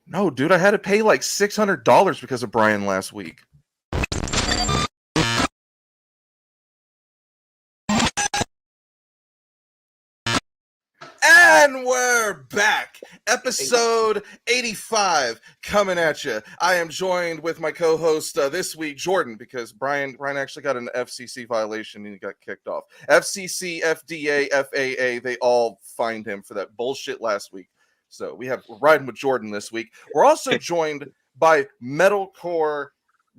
No, dude, I had to pay like $600 because of Brian last week. And we're back. Episode 85 coming at you. I am joined with my co-host this week, Jordan, because Brian actually got an FCC violation and he got kicked off. FCC, FDA, FAA, they all fined him for that bullshit last week. So we're riding with Jordan this week. We're also joined by metalcore.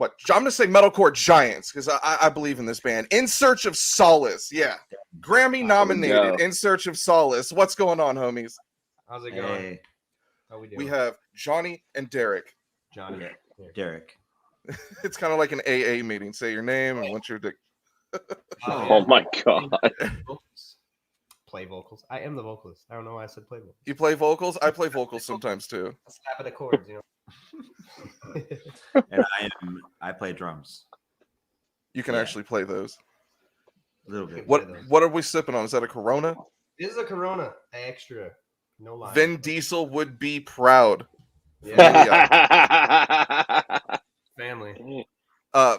I'm going to say metalcore giants because I believe in this band. In Search of Solace. Yeah. Grammy nominated. In Search of Solace. What's going on, homies? How's it going? Hey. How we doing? We have Johnny and Derek. Johnny. Yeah. Derek. It's kind of like an AA meeting. Say your name and what's your dick. Oh my god. Play vocals. I am the vocalist. I don't know why I said play vocals. You play vocals? I play vocals sometimes too. A slap of the chords, you know. And I play drums. You can actually play those. A little bit. What are we sipping on? Is that a Corona? This is a Corona extra. No lie. Vin Diesel would be proud. Yeah. Family.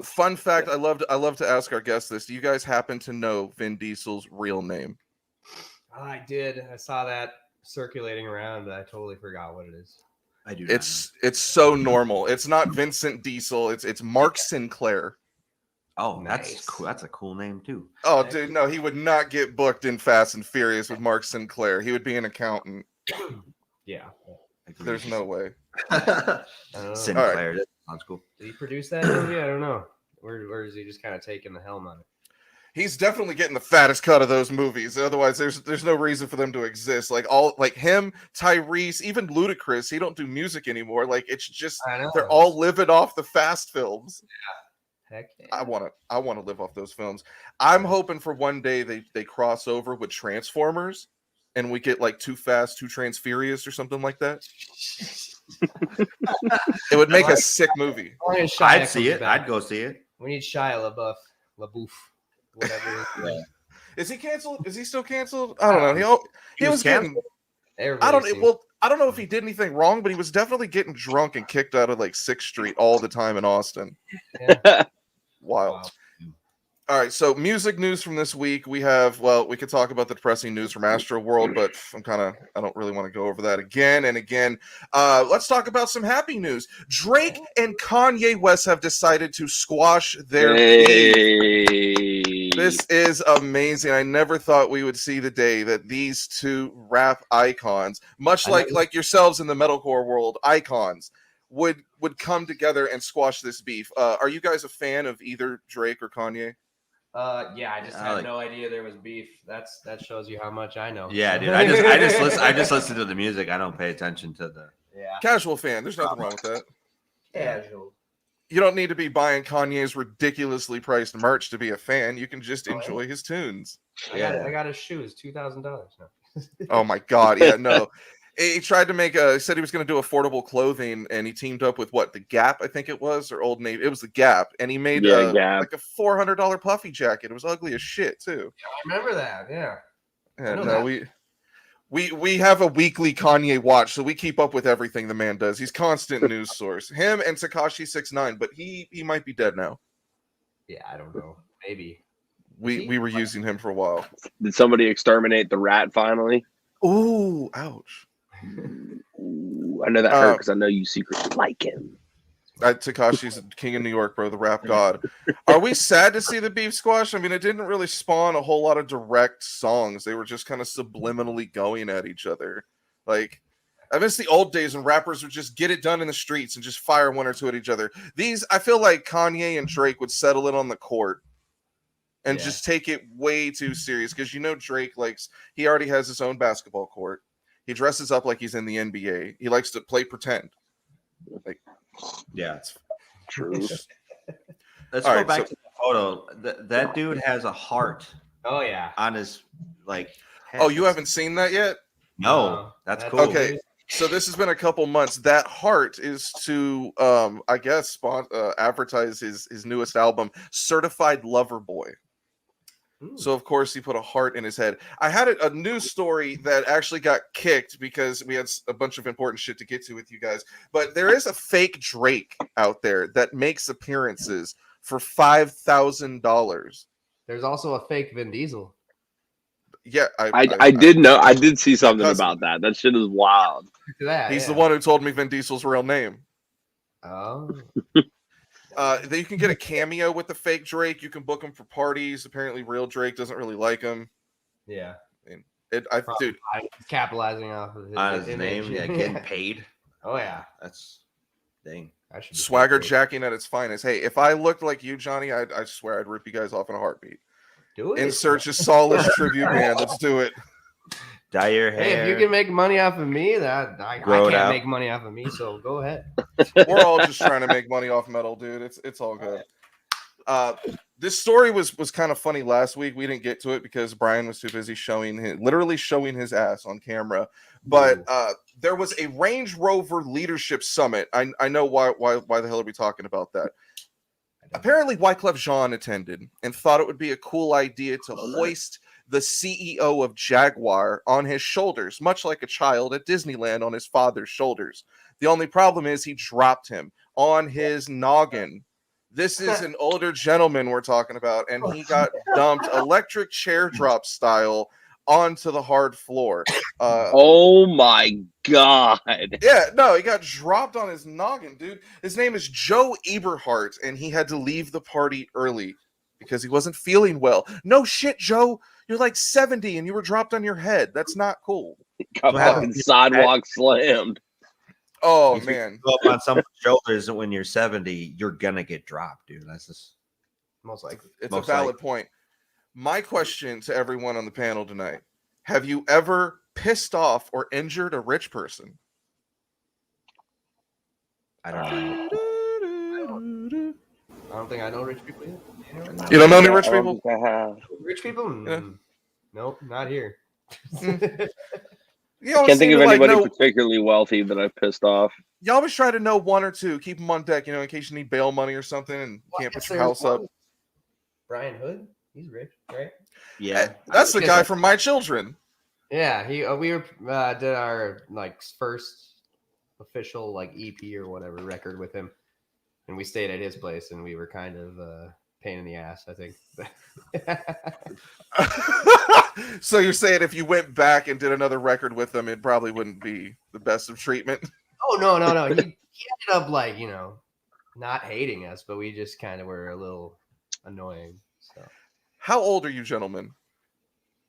Fun fact, I love to ask our guests this. Do you guys happen to know Vin Diesel's real name? I did. I saw that circulating around, but I totally forgot what it is. I do. It's so normal. It's not Vincent Diesel. It's Mark Sinclair. Oh, nice. That's cool. That's a cool name too. Oh, dude, no, he would not get booked in Fast and Furious with Mark Sinclair. He would be an accountant. Yeah. There's no way. Sinclair. Right. Sounds cool. Did he produce that movie? I don't know. Or is he just kind of taking the helm on it? He's definitely getting the fattest cut of those movies. Otherwise, there's no reason for them to exist. Like him, Tyrese, even Ludacris. He don't do music anymore. Like it's just they're all living off the Fast films. Yeah. Heck yeah. I want to live off those films. I'm hoping for one day they cross over with Transformers, and we get like Too Fast, Too Transfurious, or something like that. It would make a sick movie. I'd see it. I'd go see it. We need Shia LaBeouf. Whatever. Is he canceled? Is he still canceled? I don't know. He was getting. I don't know if he did anything wrong, but he was definitely getting drunk and kicked out of like 6th Street all the time in Austin. Yeah. Wild. Wow. All right, so music news from this week. We could talk about the depressing news from Astro World, but I don't really want to go over that again and again. Let's talk about some happy news. Drake and Kanye West have decided to squash their beef. This is amazing. I never thought we would see the day that these two rap icons, much like yourselves in the metalcore world, icons, would come together and squash this beef. Are you guys a fan of either Drake or Kanye? Yeah, I just had no idea there was beef. That shows you how much I know. Yeah, dude. I just listen to the music. I don't pay attention to the casual fan. There's nothing wrong with that. Casual. You don't need to be buying Kanye's ridiculously priced merch to be a fan. You can just enjoy his tunes. I got his shoes, $2,000 now. Oh my god, yeah, no. He tried to he said he was going to do affordable clothing, and he teamed up with The Gap, I think it was, or Old Navy. It was The Gap, and he made like a $400 puffy jacket. It was ugly as shit too. Yeah, I remember that. Yeah. We have a weekly Kanye watch, so we keep up with everything the man does. He's constant news source. Him and Tekashi 6ix9ine, but he might be dead now. Yeah, I don't know. Maybe. We were using him for a while. Did somebody exterminate the rat finally? Ooh, ouch. Ooh, I know that hurt because I know you secretly like him. Tekashi's king of New York, bro, the rap god. Are we sad to see the beef squash? I mean, it didn't really spawn a whole lot of direct songs. They were just kind of subliminally going at each other. Like, I miss the old days when rappers would just get it done in the streets and just fire one or two at each other. I feel like Kanye and Drake would settle it on the court and just take it way too serious because Drake he already has his own basketball court. He dresses up like he's in the NBA. He likes to play pretend. It's true. Let's go back to the photo. That dude has a heart. Oh yeah, on his head. Oh, you haven't seen that yet? No, that's cool. Okay, so this has been a couple months. That heart is to, I guess, advertise his newest album, Certified Lover Boy. So, of course, he put a heart in his head. I had a news story that actually got kicked because we had a bunch of important shit to get to with you guys. But there is a fake Drake out there that makes appearances for $5,000. There's also a fake Vin Diesel. Yeah, I did know. I did see something about that. That shit is wild. He's the one who told me Vin Diesel's real name. Oh. You can get a cameo with the fake Drake. You can book him for parties. Apparently, real Drake doesn't really like him. Yeah. Dude, capitalizing off of his name, yeah, getting paid. Oh yeah, that's dang. Swagger jacking at its finest. Hey, if I looked like you, Johnny, I swear I'd rip you guys off in a heartbeat. Do it. In Search of Solace tribute band. Let's do it. Dye your hair. Hey, if you can make money off of me, I can't make money off of me, so go ahead. We're all just trying to make money off metal, dude. It's all good. This story was kind of funny last week. We didn't get to it because Brian was too busy literally showing his ass on camera. But there was a Range Rover Leadership Summit. I know why the hell are we talking about that? Apparently, Wyclef Jean attended and thought it would be a cool idea to hoist the CEO of Jaguar on his shoulders, much like a child at Disneyland on his father's shoulders. The only problem is he dropped him on his noggin. This is an older gentleman we're talking about, and he got dumped electric chair drop style onto the hard floor. Oh my god. Yeah, no, he got dropped on his noggin, dude. His name is Joe Eberhardt, and he had to leave the party early because he wasn't feeling well. No shit, Joe. You're like 70 and you were dropped on your head. That's not cool. Got fucking sidewalk slammed. Oh, man. Go up on someone's shoulders when you're 70, you're gonna get dropped, dude. That's just most likely. It's a valid point. My question to everyone on the panel tonight: have you ever pissed off or injured a rich person? I don't know. I don't think I know rich people yet. You don't know any rich people? Rich people? Yeah. Nope, not here. You I can't think of anybody particularly wealthy that I've pissed off. You always try to know one or two, keep them on deck, in case you need bail money or something and can't put your house up. Brian Hood, he's rich, right? Yeah, that's the guy from My Children. Yeah, we did our first official EP or whatever record with him, and we stayed at his place, and we were kind of pain in the ass, I think. So you're saying if you went back and did another record with him, it probably wouldn't be the best of treatment? Oh no. He ended up not hating us, but we just kind of were a little annoying. So, how old are you, gentlemen?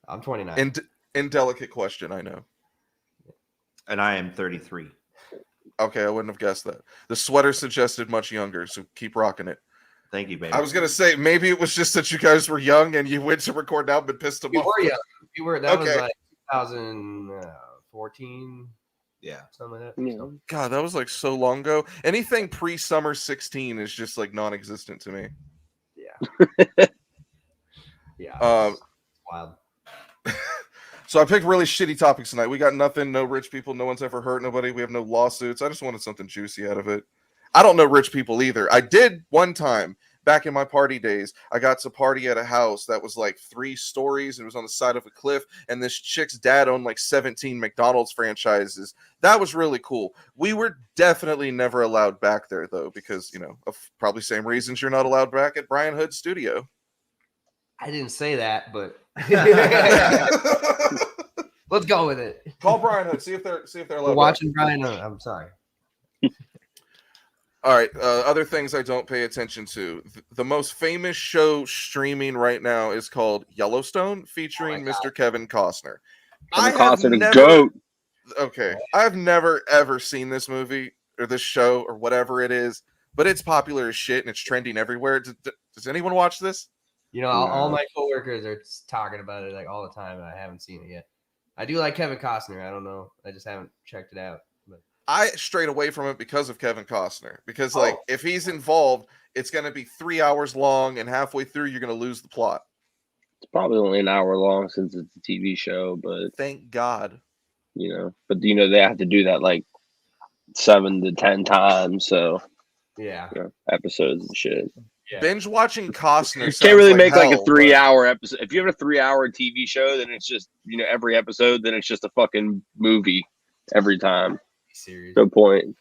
I'm 29. Indelicate question, I know. And I am 33. Okay, I wouldn't have guessed that. The sweater suggested much younger, so keep rocking it. Thank you, baby. I was gonna say maybe it was just that you guys were young and you went to record now but pissed them off. We were young. That was 2014. Yeah, something like that. Yeah. God, that was so long ago. Anything pre-summer 16 is just non-existent to me. Yeah. Yeah. Wild. So I picked really shitty topics tonight. We got nothing, no rich people, no one's ever hurt nobody. We have no lawsuits. I just wanted something juicy out of it. I don't know rich people either. I did one time back in my party days. I got to party at a house that was 3 stories and it was on the side of a cliff. And this chick's dad owned 17 McDonald's franchises. That was really cool. We were definitely never allowed back there though, because of probably same reasons you're not allowed back at Brian Hood's studio. I didn't say that, but let's go with it. Call Brian Hood. See if they're allowed. We're watching Brian Hood. I'm sorry. All right. Other things I don't pay attention to. The most famous show streaming right now is called Yellowstone, featuring Mr. Kevin Costner. Costner, the GOAT. Okay. I've never, ever seen this movie or this show or whatever it is, but it's popular as shit and it's trending everywhere. Does anyone watch this? All my coworkers are talking about it all the time, and I haven't seen it yet. I do like Kevin Costner. I don't know. I just haven't checked it out. But I strayed away from it because of Kevin Costner. Because if he's involved, it's going to be 3 hours long, and halfway through, you're going to lose the plot. It's probably only an hour long since it's a TV show, but thank God. But they have to do that 7 to 10 times, so yeah, episodes and shit. binge watching Costner. You can't really make like a hell, 3-hour episode. If you have a 3-hour TV show, then it's just every episode, then it's just a fucking movie every time. Serious. No point.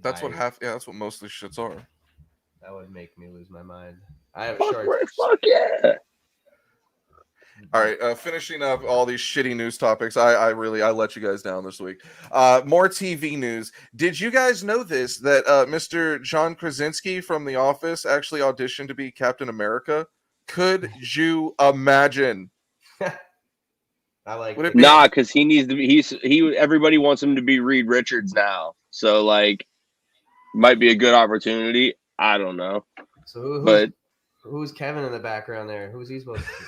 That's what that's what most of these shits are. That would make me lose my mind. I have Fuck yeah. All right, finishing up all these shitty news topics. I let you guys down this week. More TV news. Did you guys know this? That Mr. John Krasinski from The Office actually auditioned to be Captain America? Could you imagine? I like Would it it. be- Nah, because he needs to be. Everybody wants him to be Reed Richards now. So like, might be a good opportunity. I don't know. So who's Kevin in the background there? Who's he supposed to be?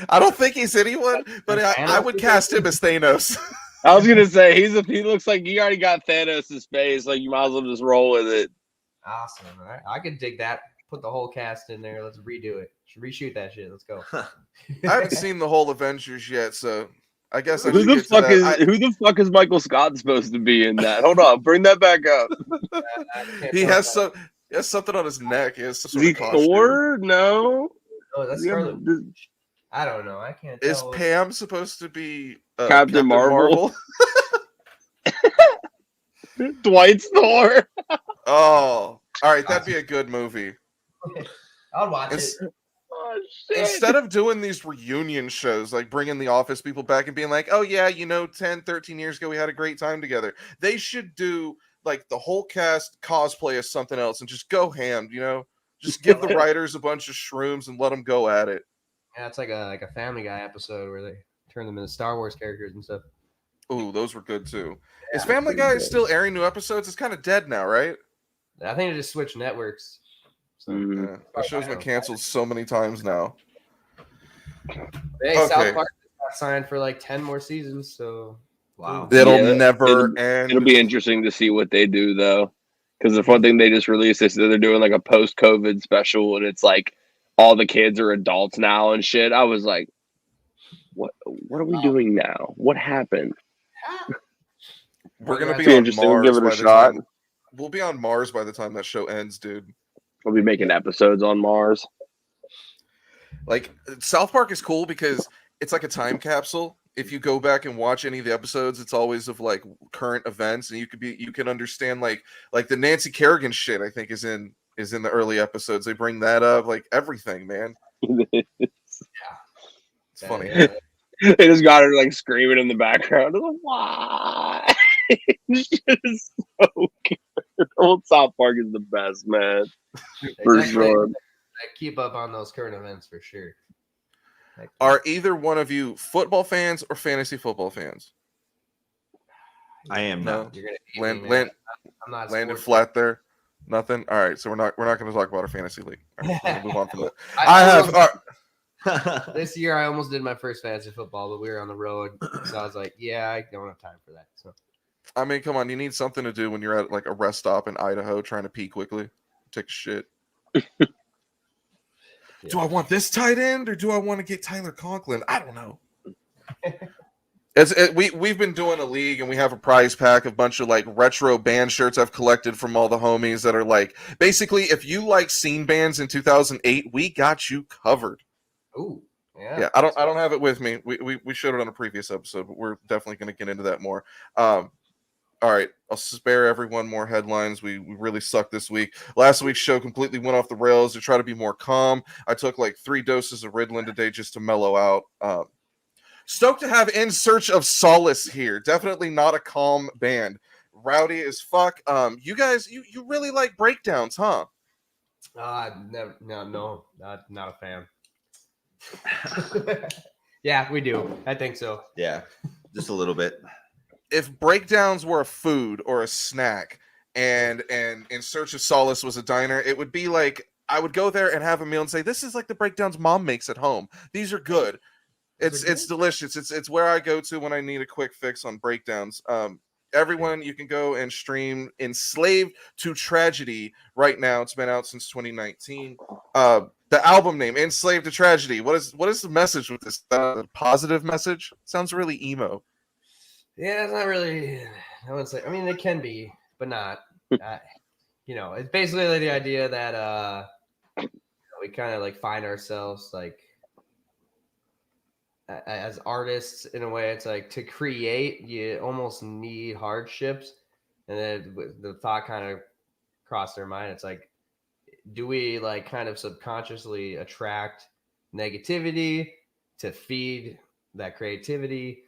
I don't think he's anyone, but I would cast him as Thanos. I was gonna say he looks like he already got Thanos' face. Like you might as well just roll with it. Awesome. I could dig that. Put the whole cast in there. Let's redo it. Reshoot that shit. Let's go. I haven't seen the whole Avengers yet, so I guess I Who should the get to fuck that. who the fuck is Michael Scott supposed to be in that? Hold on, bring that back up. He has something on his neck. He has some Is sort he of costume. Thor? No. Oh, that's Scarlet. I don't know. I can't Is tell. Pam supposed to be Captain Marvel? Dwight's Thor. Oh, all right. That'd be a good movie. I'll watch it. Oh, shit. Instead of doing these reunion shows, like bringing the Office people back and being like, oh, yeah, 10, 13 years ago, we had a great time together. They should do like the whole cast cosplay as something else and just go ham, Just give the writers a bunch of shrooms and let them go at it. Yeah, it's like a Family Guy episode where they turn them into Star Wars characters and stuff. Ooh, those were good too. Is Family Guy still airing new episodes? It's kind of dead now, right? I think they just switched networks. So, Yeah, that show's been canceled so many times now. Hey, Okay. South Park got signed for like 10 more seasons, so Wow. It'll Yeah, never end. It'll be interesting to see what they do though, because the one thing they just released, they said they're doing like a post-COVID special, and it's like all the kids are adults now and shit. I was like, what are we doing now? What happened? We're gonna Be be on interesting. We'll Mars give it a by the shot. time. We'll be on Mars by the time that show ends, dude. We'll be making episodes on Mars. Like South Park is cool because it's like a time capsule. If you go back and watch any of the episodes, it's always of like current events, and you can understand like the Nancy Kerrigan shit. I think is in the early episodes. They bring that up, like everything, man. It's funny. Yeah. They just got her like screaming in the background. I'm like, why? It's just so good. Old South Park is the best, man. For sure. I keep up on those current events for sure. Are either one of you football fans or fantasy football fans? I am No. not. You're gonna hate me, man. I'm not a Landed sports flat there. Nothing. All right, so we're not going to talk about our fantasy league. All right, we'll move on from that. This year, I almost did my first fantasy football, but we were on the road, so I was like, "Yeah, I don't have time for that." So, I mean, come on, you need something to do when you're at like a rest stop in Idaho trying to pee quickly, take a shit. Do I want this tight end or do I want to get Tyler Conklin? I don't know. We've been doing a league and we have a prize pack of a bunch of like retro band shirts I've collected from all the homies that are like basically if you like scene bands in 2008, we got you covered. ooh, Yeah, I don't have it with me. We showed it on a previous episode, but we're definitely going to get into that more. All right, I'll spare everyone more headlines. We really sucked this week. Last week's show completely went off the rails to try to be more calm. I took like 3 doses of Ritalin today just to mellow out. Stoked to have In Search of Solace here. Definitely not a calm band. Rowdy as fuck. You guys, you really like breakdowns, huh? never, no, not a fan. Yeah, we do. I think so. Yeah, just a little bit. If breakdowns were a food or a snack and In Search of Solace was a diner, it would be like I would go there and have a meal and say, this is like the breakdowns mom makes at home. These are good. It's delicious. It's where I go to when I need a quick fix on breakdowns. Everyone, you can go and stream Enslaved to Tragedy right now. It's been out since 2019. The album name, Enslaved to Tragedy. What is the message with this? A positive message? Sounds really emo. Yeah, it's not really. I wouldn't say. I mean, it can be, but not. It's basically like the idea that we kind of like find ourselves like as artists in a way. It's like to create, you almost need hardships, and then the thought kind of crossed their mind. It's like, do we like kind of subconsciously attract negativity to feed that creativity?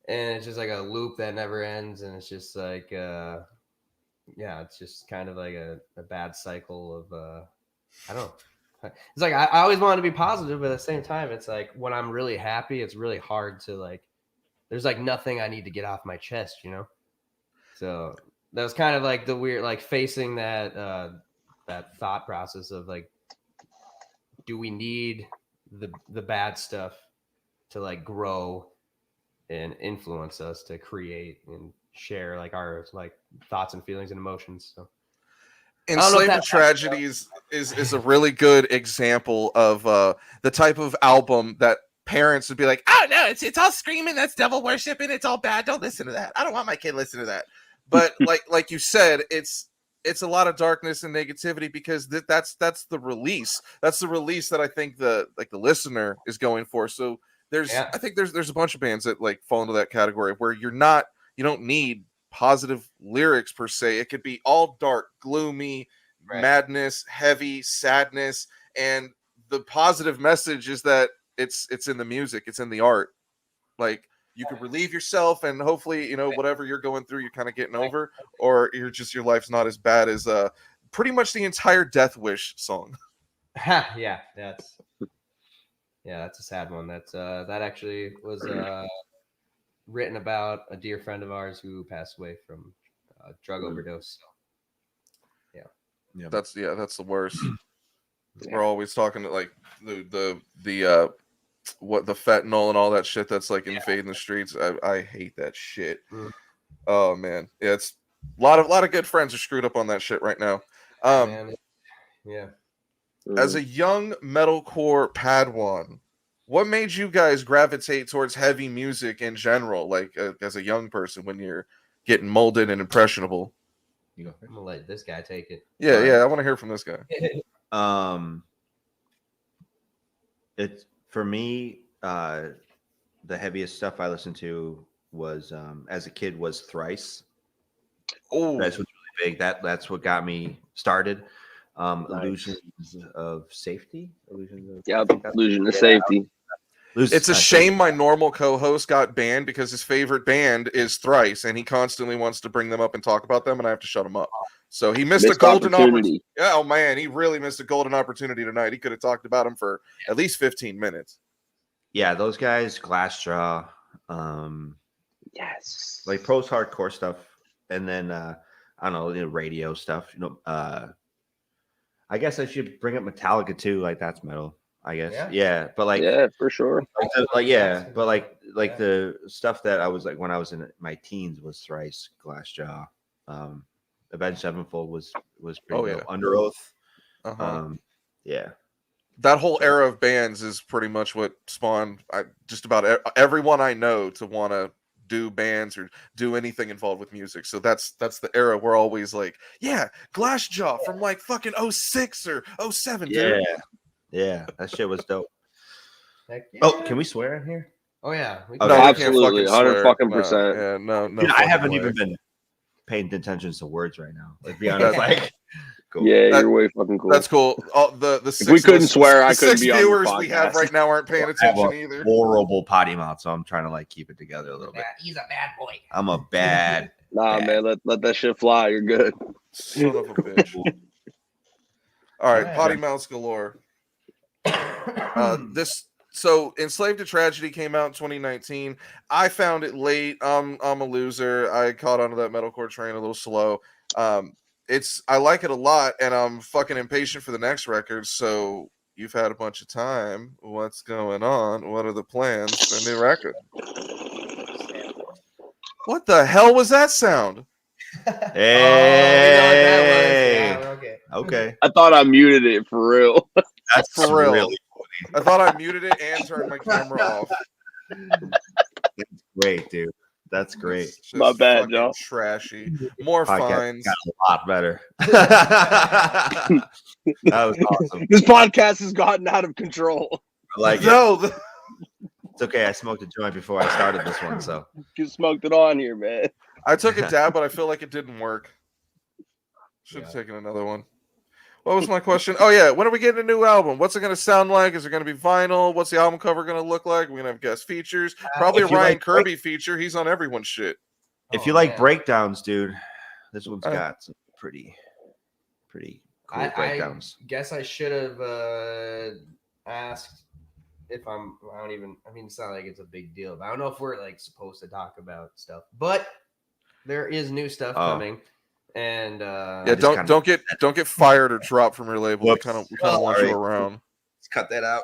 And it's just like a loop that never ends, and it's just like it's just kind of like a bad cycle of I don't know. It's like I always want to be positive, but at the same time, it's like when I'm really happy, it's really hard to like. There's like nothing I need to get off my chest, you know. So that was kind of like the weird, like facing that that thought process of like, do we need the bad stuff to like grow and influence us to create and share like our like thoughts and feelings and emotions? So. Enslaved to Tragedy is a really good example of the type of album that parents would be like, oh no, it's all screaming, that's devil worshiping, it's all bad, don't listen to that, I don't want my kid listening to that. But like you said, it's a lot of darkness and negativity because that's the release that I think the listener is going for. So I think there's a bunch of bands that like fall into that category where you don't need positive lyrics per se. It could be all dark, gloomy, madness, heavy, sadness, and the positive message is that it's in the music, it's in the art. Like you could relieve yourself, and hopefully, whatever you're going through, you're kind of getting over, or your life's not as bad as pretty much the entire Death Wish song. Yeah, that's a sad one. That actually was written about a dear friend of ours who passed away from drug overdose. So, yeah, that's the worst. We're always talking to like the what the fentanyl and all that shit that's like invading the streets. I hate that shit. Oh man, it's a lot of good friends are screwed up on that shit right now. As a young metalcore Padawan, what made you guys gravitate towards heavy music in general, like as a young person when you're getting molded and impressionable? I'm gonna let this guy take it. Yeah, I want to hear from this guy. It's for me, the heaviest stuff I listened to was as a kid was Thrice. Oh, Thrice was really big. That's what got me started. Nice. Illusions of Safety. Illusion of Safety. It's a shame my normal co-host got banned because his favorite band is Thrice, and he constantly wants to bring them up and talk about them, and I have to shut him up. So he missed a golden opportunity. Oh man, he really missed a golden opportunity tonight. He could have talked about him for at least 15 minutes. Yeah, those guys, Glassjaw, yes, like post-hardcore stuff, and then I don't know, radio stuff. I guess I should bring up Metallica too. Like that's metal, I guess. Yeah, but like for sure. But the stuff that I was like when I was in my teens was Thrice, Glassjaw, Avenged Sevenfold was pretty dope. Under Oath. That whole era of bands is pretty much what spawned just about everyone I know to want to do bands or do anything involved with music. So that's the era we're always like, Glassjaw from like fucking 06 or 07. Yeah, that shit was dope. Oh, can we swear in here? Oh yeah, no, absolutely, 100%. Yeah, no. Dude, I haven't even been paying attention to words right now. Like, be honest, like. Cool. Yeah, you're way fucking cool. That's cool. The if we couldn't swear, I couldn't be on the podcast. 6 viewers we have right now aren't paying attention either. Horrible potty mouth, so I'm trying to like keep it together a little bit. He's a bad boy. I'm a bad. Man, let that shit fly. You're good. Son of a bitch. All right, potty mouths galore. So Enslaved to Tragedy came out in 2019. I found it late. I'm a loser. I caught onto that metalcore train a little slow. I like it a lot, and I'm fucking impatient for the next record. So you've had a bunch of time. What's going on? What are the plans for a new record? What the hell was that sound? Hey. Okay. I thought I muted it for real. That's for real. Really I thought I muted it and turned my camera off. That's great, dude. That's great. My bad, Joe. Trashy. More fines. Got a lot better. That was awesome. This podcast has gotten out of control. I like it. No, It's okay. I smoked a joint before I started this one, so You smoked it on here, man. I took a dab, but I feel like it didn't work. Should have taken another one. What was my question? Oh yeah, when are we getting a new album? What's it going to sound like? Is it going to be vinyl? What's the album cover going to look like? We're going to have guest features. Probably a if you Ryan like Kirby feature. He's on everyone's shit. if you like breakdowns, dude, this one's got some pretty cool breakdowns. I guess I should have asked if I mean, it's not like it's a big deal. But I don't know if we're like supposed to talk about stuff, but there is new stuff coming. And yeah, don't get fired or dropped from your label. We kind of want you around. Let's cut that out.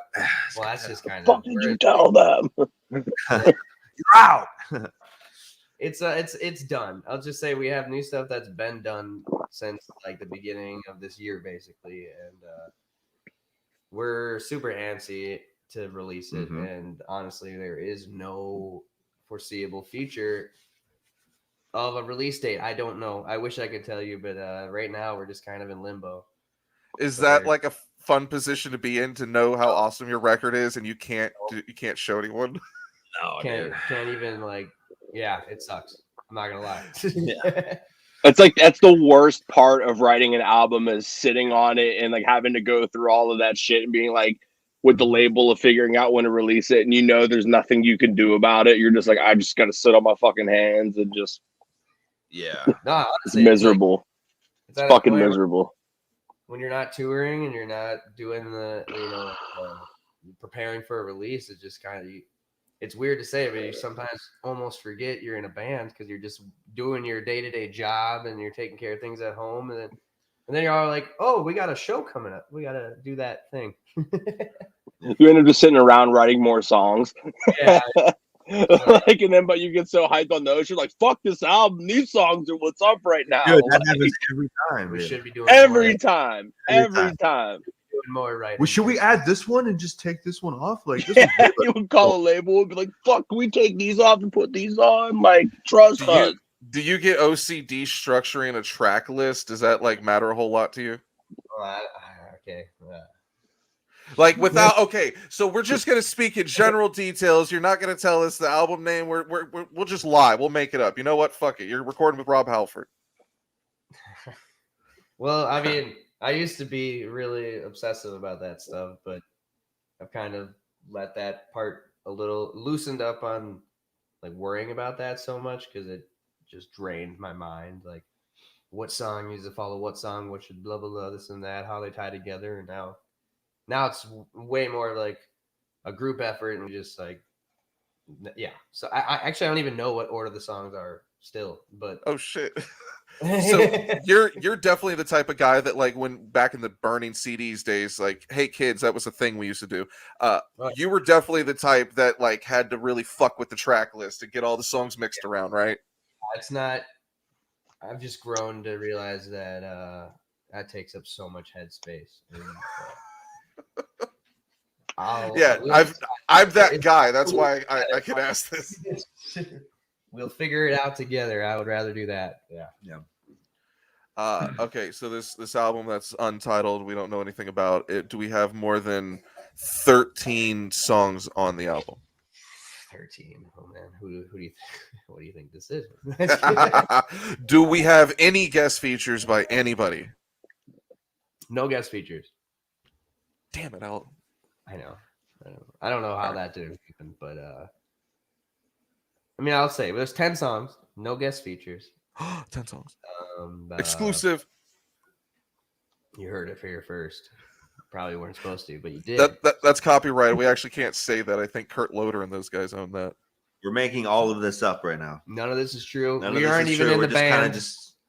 Well, that's just kind of. What did you tell them? You're out. It's done. I'll just say we have new stuff that's been done since like the beginning of this year, basically, and we're super antsy to release it. And honestly, there is no foreseeable future of a release date. I don't know. I wish I could tell you, but right now we're just kind of in limbo. Is that like a fun position to be in, to know how awesome your record is and you can't show anyone? No, can't even like. Yeah, it sucks. I'm not gonna lie. It's like that's the worst part of writing an album, is sitting on it and like having to go through all of that shit and being like with the label of figuring out when to release it, and you know there's nothing you can do about it. You're just like, I just gotta sit on my fucking hands and just No, it's honestly, miserable. It's Fucking miserable. When you're not touring and you're not doing the preparing for a release, it's just kind of it's weird to say, but you sometimes almost forget you're in a band because you're just doing your day-to-day job and you're taking care of things at home, and then you're all like, oh, we got a show coming up, we got to do that thing. You end up just sitting around writing more songs. Yeah. Like, and then but you get so hyped on those, you're like, fuck this album, these songs are what's up right now. Dude, that happens every time. We should be doing every time. Doing more right. Well, should we add this one and just take this one off? Like, this You would call a label and be like, fuck, can we take these off and put these on? Like, trust us. Do you get OCD structuring a track list? Does that like matter a whole lot to you? Okay. Like without so we're just gonna speak in general details. You're not gonna tell us the album name. We'll just lie. We'll make it up. You know what? Fuck it. You're recording with Rob Halford. Well, I mean, I used to be really obsessive about that stuff, but I've kind of let that part a little loosened up on like worrying about that so much, because it just drained my mind. Like, what song needs to follow what song, what should blah blah blah, this and that, how they tie together, and now it's way more like a group effort and just like, yeah. So I don't even know what order the songs are still, but oh shit. So you're definitely the type of guy that like when back in the burning CDs days, like, hey kids, that was a thing we used to do. You were definitely the type that like had to really fuck with the track list and get all the songs mixed around, right? It's not. I've just grown to realize that that takes up so much headspace. And, I'm that guy. That's why I can ask this. We'll figure it out together. I would rather do that. Yeah. Okay, so this album that's untitled, we don't know anything about it. Do we have more than 13 songs on the album? 13. Oh man, what do you think this is? Do we have any guest features by anybody? No guest features. Damn it, I know. I don't know how that did happen, but I mean, I'll say there's 10 songs, no guest features. 10 songs. Exclusive. You heard it here first. Probably weren't supposed to, but you did. That's copyright. We actually can't say that. I think Kurt Loder and those guys own that. We're making all of this up right now. None of this is true. We aren't even in the band.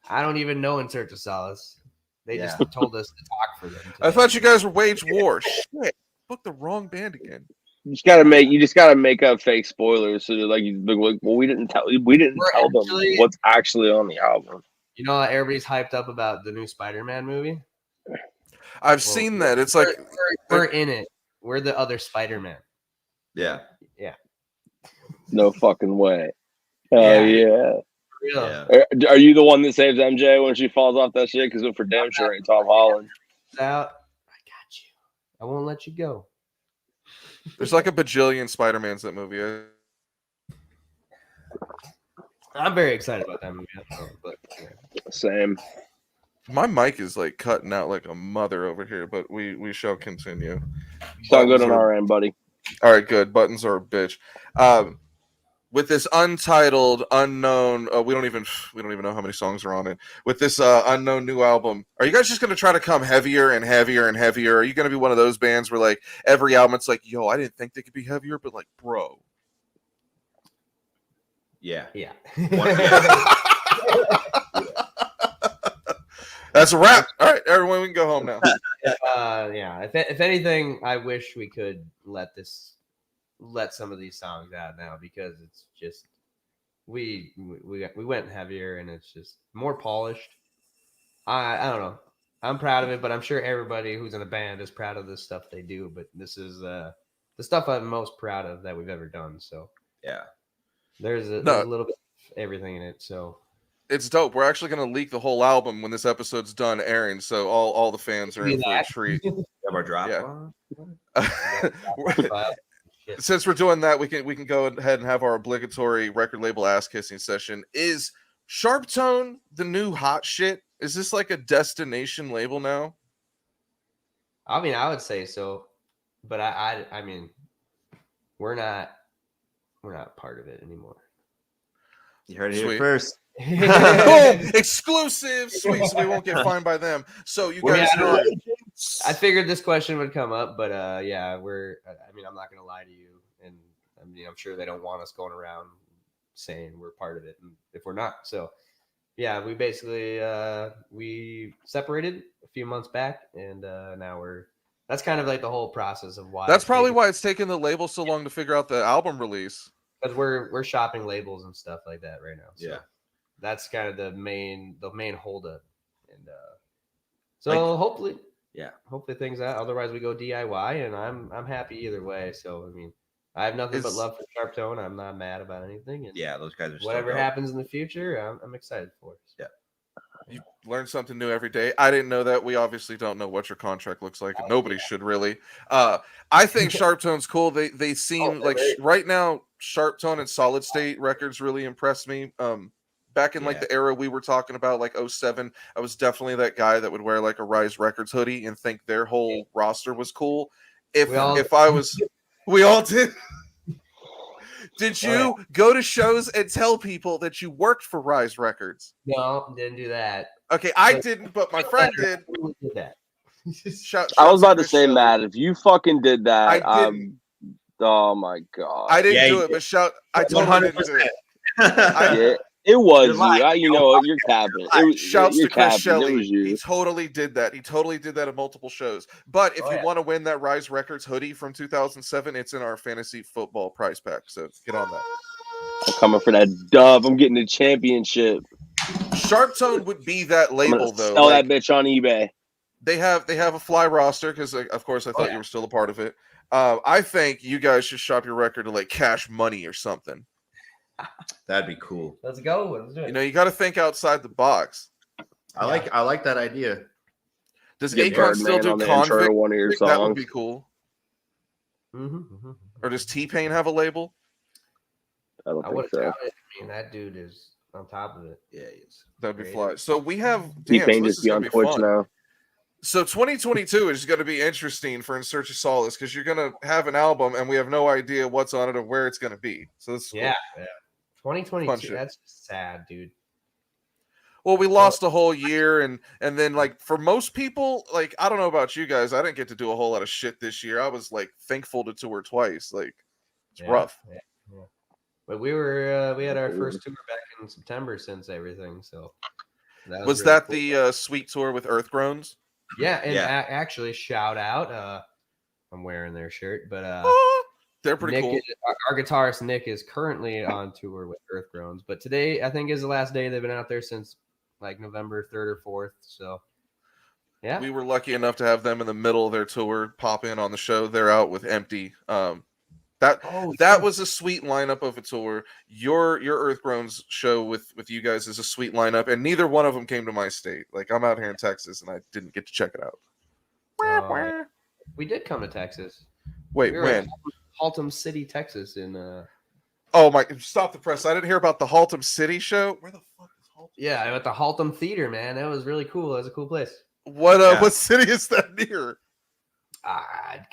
I don't even know In Search of Solace. They just told us to talk for them. I thought you guys were Wage War. Shit. Booked the wrong band again. You just gotta make up fake spoilers so they're like, well, we didn't tell them what's actually on the album. You know, everybody's hyped up about the new Spider-Man movie. I've seen that. It's like we're in it. We're the other Spider-Man. Yeah. No fucking way. Hell yeah. Real. Are you the one that saves MJ when she falls off that shit? Because for damn sure ain't Tom Holland. I won't let you go. There's like a bajillion Spider-Mans that movie. I'm very excited about that movie. But Same. My mic is like cutting out like a mother over here, but we shall continue. Sound good Buttons on are- our end, buddy. All right, good. Buttons are a bitch. With this untitled, unknown, we don't even know how many songs are on it. With this unknown new album, are you guys just gonna try to come heavier and heavier and heavier? Are you gonna be one of those bands where like every album it's like, yo, I didn't think they could be heavier, but like, bro. Yeah. yeah. That's a wrap. All right, everyone, we can go home now. Yeah. If anything, I wish we could let some of these songs out now, because it's just we went heavier and it's just more polished. I don't know. I'm proud of it, but I'm sure everybody who's in a band is proud of the stuff they do. But this is the stuff I'm most proud of that we've ever done. So Yeah. there's a little bit of everything in it. So It's dope. We're actually gonna leak the whole album when this episode's done airing, so all the fans are in for a treat. Have our drop Yeah. on? Since we're doing that, we can go ahead and have our obligatory record label ass kissing session. Is Sharp Tone the new hot shit? Is this like a destination label now? I mean, I would say so, but I mean, we're not part of it anymore. You heard it here Sweet. first. Boom! Exclusive. Sweet. So we won't get fined by them. So you guys know. I figured this question would come up, but yeah, I mean, I'm not gonna lie to you, and I mean, I'm sure they don't want us going around saying we're part of it, and if we're not. So yeah, we basically we separated a few months back, and now that's kind of like the whole process of why. That's probably why it's taken the label so long to figure out the album release. Because we're shopping labels and stuff like that right now. So Yeah. that's kind of the main holdup, and so hopefully things out. Otherwise, we go DIY, and I'm happy either way. So I mean, I have nothing but love for Sharp Tone. I'm not mad about anything. And Yeah, those guys are whatever still dope. happens in the future, I'm excited for. Yeah. You learn something new every day. I didn't know that. We obviously don't know what your contract looks like, and nobody should really. I think Sharp Tone's cool. They seem like right now, Sharp Tone and Solid State Records really impressed me. Back in like the era we were talking about, like 07, I was definitely that guy that would wear like a Rise Records hoodie and think their whole roster was cool. We all did. Did you go to shows and tell people that you worked for Rise Records? No, didn't do that. Okay, I didn't, but my friend did. We did that. I was about to say, Matt, if you fucking did that, I didn't. Oh my god! I didn't do it, but I totally didn't do it. Yeah, it was you. You know, you're capping. Shouts to Chris Shelley. It was you. He totally did that. He totally did that at multiple shows. But if you want to win that Rise Records hoodie from 2007, it's in our fantasy football prize pack. So get on that. I'm coming for that dub. I'm getting the championship. Sharp Tone would be that label, though. Sell that bitch on eBay. They have a fly roster because, of course, I thought you were still a part of it. I think you guys should shop your record to like Cash Money or something. That'd be cool. Let's go. Let's do it. You know, you got to think outside the box. I like that idea. Does Get Akon still Birdman on do the intro Convict? to one of your That would songs. be cool. Mm-hmm. Or does T-Pain have a label? I don't I think would have so. doubt it. I mean, that dude is on top of it. Yeah, he is. That'd be Great. fly. So we have T-Pain this just is be gonna on be Twitch fun. now. So 2022 is going to be interesting for In Search of Solace because you're going to have an album and we have no idea what's on it or where it's going to be. So this is Yeah. cool. 2022. That's sad, dude. Well, we lost a whole year and then like for most people, like I don't know about you guys, I didn't get to do a whole lot of shit this year. I was like thankful to tour twice. Like it's rough. Yeah. But we had our first tour back in September since everything. So Was really that cool. the sweet tour with Earth Groans? Yeah, and actually, shout out. I'm wearing their shirt, but they're pretty cool. Our guitarist Nick is currently on tour with Earth Groans, but today I think is the last day. They've been out there since like November 3rd or 4th. So yeah, We were lucky enough to have them in the middle of their tour pop in on the show. They're out with Empty. That was a sweet lineup of a tour. Your Earth Groans show with you guys is a sweet lineup, and neither one of them came to my state. Like I'm out here in Texas, and I didn't get to check it out. We did come to Texas. Wait, We were when? in Haltom City, Texas. Oh my! Stop the press! I didn't hear about the Haltom City show. Where the fuck is Haltom? Yeah, at the Haltom Theater, man. That was really cool. That was a cool place. What city is that near?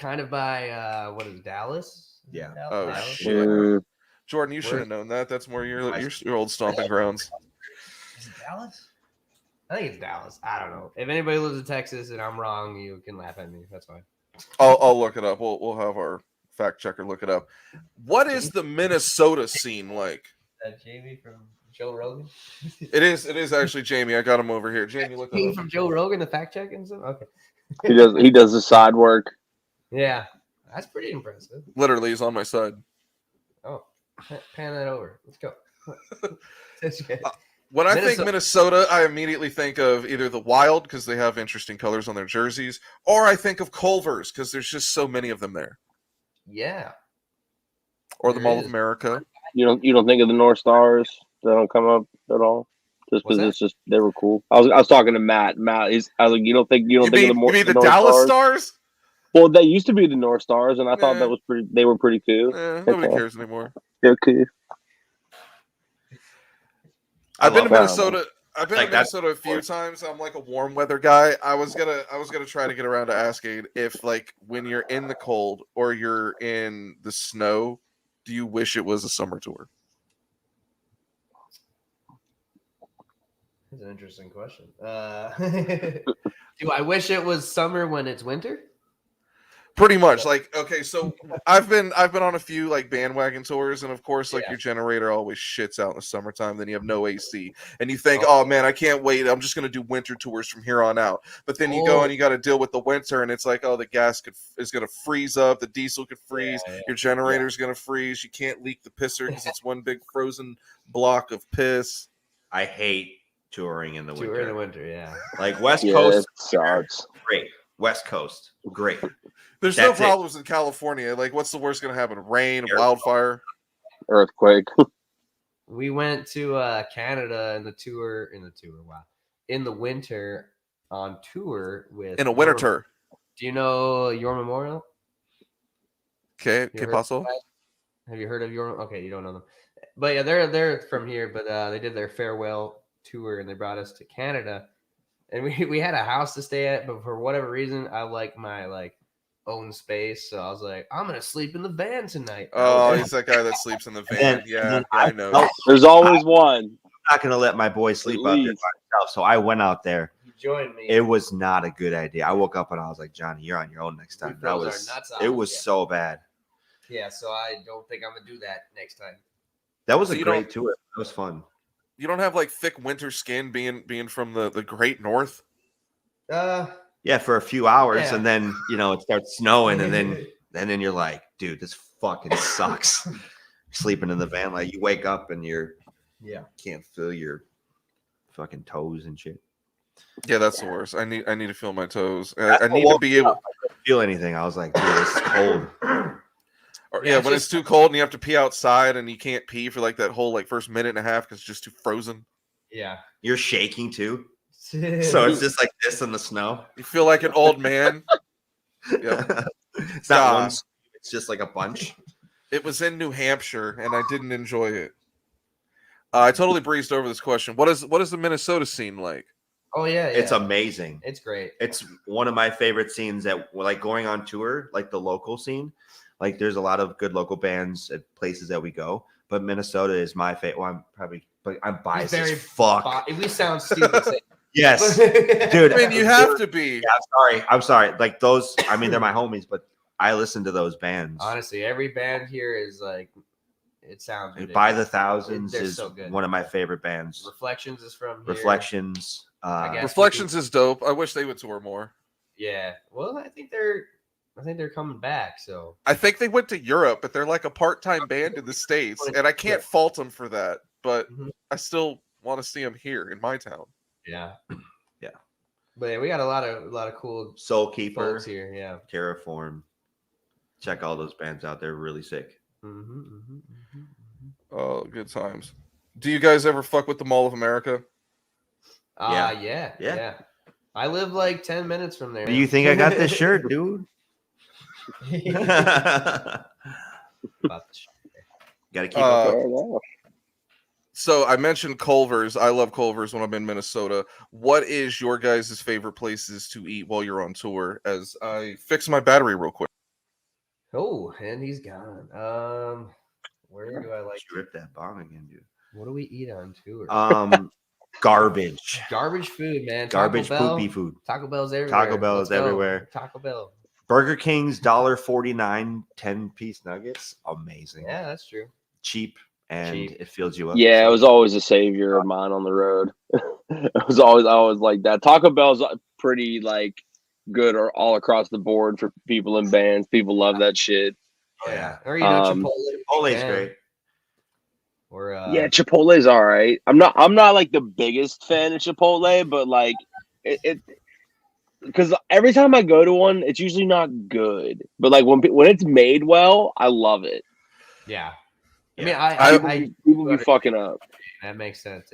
Kind of by what is it, Dallas? Yeah. Oh Dallas? shit, Jordan, you should have known that. That's more your old stomping grounds. Is it Dallas? I think it's Dallas. I don't know. If anybody lives in Texas and I'm wrong, you can laugh at me. That's fine. I'll look it up. We'll have our fact checker look it up. What is the Minnesota scene like? Is that Jamie from Joe Rogan? It is actually Jamie. I got him over here. Jamie, look Jamie at from Joe Rogan, the fact check and stuff. Okay. He does the side work. Yeah, that's pretty impressive. Literally, he's on my side. Oh, pan that over. Let's go. That's good. When I think Minnesota, I immediately think of either the Wild because they have interesting colors on their jerseys, or I think of Culver's because there's just so many of them there. Yeah. Or the There Mall of is. America. You don't think of the North Stars? They don't come up at all. Just What's because that? it's just they were cool. I was talking to Matt. I was like, you don't think of the You mean the North Dallas Stars? Stars? They used to be the North Stars, and I thought Yeah. that was pretty. They were pretty cool. Nobody cares anymore. Okay. I've been to love Minnesota. I've been to Minnesota a few times. I'm like a warm weather guy. I was gonna try to get around to asking if, like, when you're in the cold or you're in the snow, do you wish it was a summer tour? That's an interesting question. Do I wish it was summer when it's winter? Pretty much. Like, okay, so I've been on a few like bandwagon tours, and of course, like, your generator always shits out in the summertime. Then you have no AC, and you think, oh man, I can't wait. I'm just gonna do winter tours from here on out. But then you go and you got to deal with the winter, and it's like, oh, the gas is gonna freeze up, the diesel could freeze, your generator's gonna freeze. You can't leak the pisser because it's one big frozen block of piss. I hate touring in the winter. Touring in the winter, yeah. Like West Coast, sucks. great. West Coast, great. There's no problems in California. Like, what's the worst going to happen? Rain, wildfire, earthquake. We went to Canada in the winter on tour with. In a winter tour. Do you know Your Memorial? Okay, Paso. Have you heard of Your? Okay, you don't know them, but yeah, they're from here. But they did their farewell tour and they brought us to Canada, and we had a house to stay at. But for whatever reason, I like my own space, so I was like, I'm gonna sleep in the van tonight. Oh, he's that guy that sleeps in the van. Yeah, I know. There's always one. I'm not gonna let my boy sleep out there by himself, so I went out there. You joined me. It was not a good idea. I woke up and I was like, Johnny, you're on your own next time. It was so bad. Yeah, so I don't think I'm gonna do that next time. That was a great tour. It was fun. You don't have like thick winter skin being from the great north? Yeah, for a few hours, and then it starts snowing, and then you're like, dude, this fucking sucks. Sleeping in the van, like you wake up and can't feel your fucking toes and shit. Yeah, that's the worst. I need to feel my toes. I need to be able to feel anything. I was like, dude, it's cold. Or, when it's too cold and you have to pee outside and you can't pee for like that whole first minute and a half because it's just too frozen. Yeah, you're shaking too. So it's just like this in the snow. You feel like an old man. Yep. It's not one. It's just like a bunch. It was in New Hampshire, and I didn't enjoy it. I totally breezed over this question. What is the Minnesota scene like? Oh yeah, it's amazing. It's great. It's one of my favorite scenes that going on tour, like the local scene. Like there's a lot of good local bands at places that we go, but Minnesota is my favorite. Well, I'm biased as fuck. We sound stupid. Yes, dude. I mean, you have to be. Yeah, I'm sorry. Like those, I mean, they're my homies, but I listen to those bands. Honestly, every band here is like, it sounds ridiculous. By the Thousands is so good. One of my favorite bands. Reflections is from here. Reflections. Reflections is dope. I wish they would tour more. Yeah. Well, I think they're coming back. So I think they went to Europe, but they're like a part-time band in the States, and I can't fault them for that. But I still want to see them here in my town. Yeah. Yeah. But yeah, we got a lot of cool Soul Keeper folks here. Yeah. Terraform. Check all those bands out. They're really sick. Oh, good times. Do you guys ever fuck with the Mall of America? Yeah. I live like 10 minutes from there. Do you think I got this shirt, dude? Gotta keep up. Fair enough. So I mentioned Culver's. I love Culver's when I'm in Minnesota. What is your guys' favorite places to eat while you're on tour? As I fix my battery real quick. Oh, and he's gone. Where do I like You ripped that bomb again, dude. What do we eat on tour? Garbage. Garbage food, man. Garbage, Taco Bell. poopy food. Taco Bell's everywhere. Taco Bell Let's is go. everywhere. Taco Bell. Burger King's $1.49 10-piece nuggets. Amazing. Yeah, that's true. Cheap, and it fills you up. Yeah, So it was always a savior of mine on the road. It was always like that. Taco Bell's pretty like good or all across the board for people in bands. People love that shit. Oh yeah. Or Chipotle. Chipotle's great. Or yeah, Chipotle's all right. I'm not like the biggest fan of Chipotle, but like it because every time I go to one, it's usually not good. But like when it's made well, I love it. Yeah. I mean, people be fucking up. That makes sense.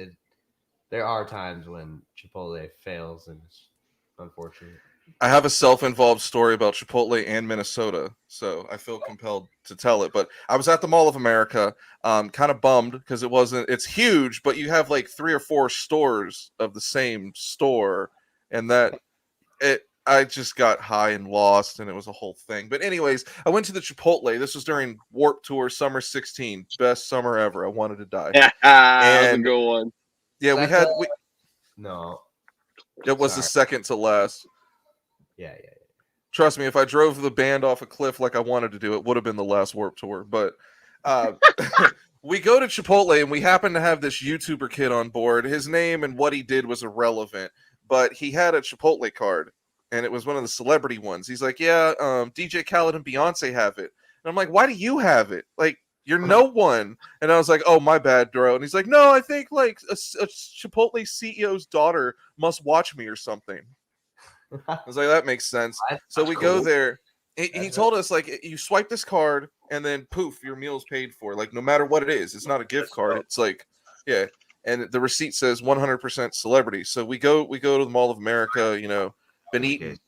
There are times when Chipotle fails, and it's unfortunate. I have a self-involved story about Chipotle and Minnesota, so I feel compelled to tell it. But I was at the Mall of America, kind of bummed because it's huge, but you have like 3 or 4 stores of the same store, and I just got high and lost, and it was a whole thing. But anyways, I went to the Chipotle. This was during Warped Tour Summer 16. Best summer ever. I wanted to die. Yeah, that was a good one. Yeah, No. It was the second to last. Yeah. Trust me, if I drove the band off a cliff like I wanted to do, it would have been the last Warped Tour. But we go to Chipotle, and we happen to have this YouTuber kid on board. His name and what he did was irrelevant, but he had a Chipotle card, and it was one of the celebrity ones. He's like, yeah, DJ Khaled and Beyonce have it. And I'm like, why do you have it? Like, you're no one. And I was like, oh, my bad, bro. And he's like, no, I think like a Chipotle CEO's daughter must watch me or something. I was like, that makes sense. So we go there. He told us, like, you swipe this card, and then poof, your meal's paid for. Like, no matter what it is. It's not a gift card. It's like, yeah. And the receipt says 100% celebrity. So we go to the Mall of America, been eating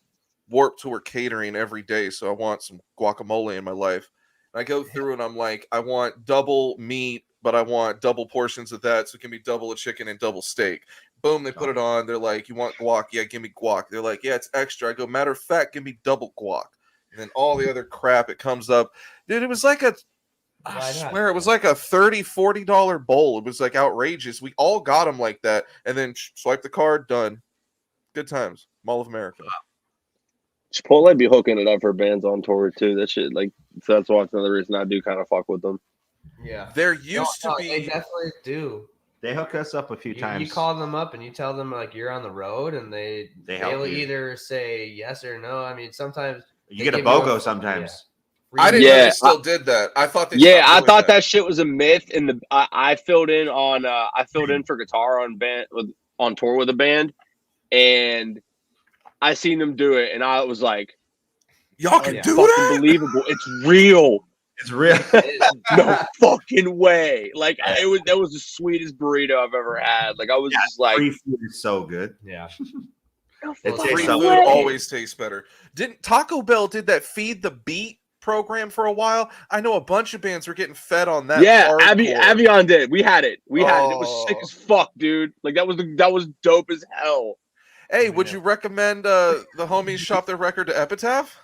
Warped Tour catering every day, so I want some guacamole in my life. And I go through, and I'm like, I want double meat, but I want double portions of that, so it can be double a chicken and double steak. Boom, they put it on. They're like, you want guac? Yeah, give me guac. They're like, yeah, it's extra. I go, matter of fact, give me double guac. And then all the other crap, it comes up. Dude, it was like I swear, it was like a $30, $40 bowl. It was like outrageous. We all got them like that. And then swipe the card, done. Good times. Mall of America. Chipotle be hooking it up for bands on tour too. That shit, like, so that's why another reason I do kind of fuck with them. Yeah. There used to be. They definitely do. They hook us up a few times. You call them up and you tell them like you're on the road, and they'll either say yes or no. I mean, sometimes you get a BOGO sometimes. Yeah. I didn't know they still did that. I thought they. Yeah, I thought that shit was a myth. And I filled in for guitar on tour with a band, and I seen them do it, and I was like, y'all can do fucking that? Believable. It's real. It's real. No fucking way. Like, that was the sweetest burrito I've ever had. Like, I was just like, free food is so good. Yeah. Free food always tastes better. Didn't Taco Bell did that Feed the Beat program for a while? I know a bunch of bands were getting fed on that. Yeah, Avion did. We had it. It was sick as fuck, dude. Like, that was dope as hell. Hey, would you recommend the homies shop their record to Epitaph?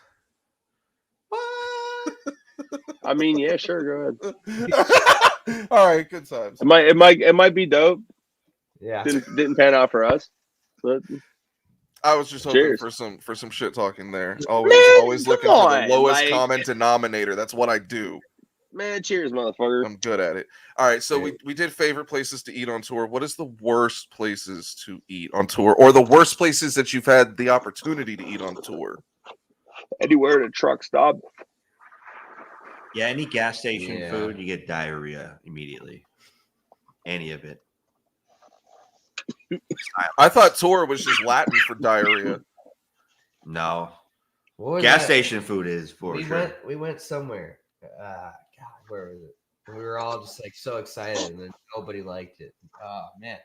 I mean, yeah, sure, go ahead. All right, good times. It might be dope. Yeah, didn't pan out for us, but I was just hoping for some shit talking there. Always looking for the lowest common denominator. That's what I do. Man, cheers, motherfucker. I'm good at it. All right, so we did favorite places to eat on tour. What is the worst places to eat on tour, or the worst places that you've had the opportunity to eat on tour? Anywhere at a truck stop. Yeah, any gas station food, you get diarrhea immediately. Any of it. I thought tour was just Latin for diarrhea. No. Gas station food is for sure. We went somewhere. God, where was it? And we were all just like so excited, and then nobody liked it. Oh man.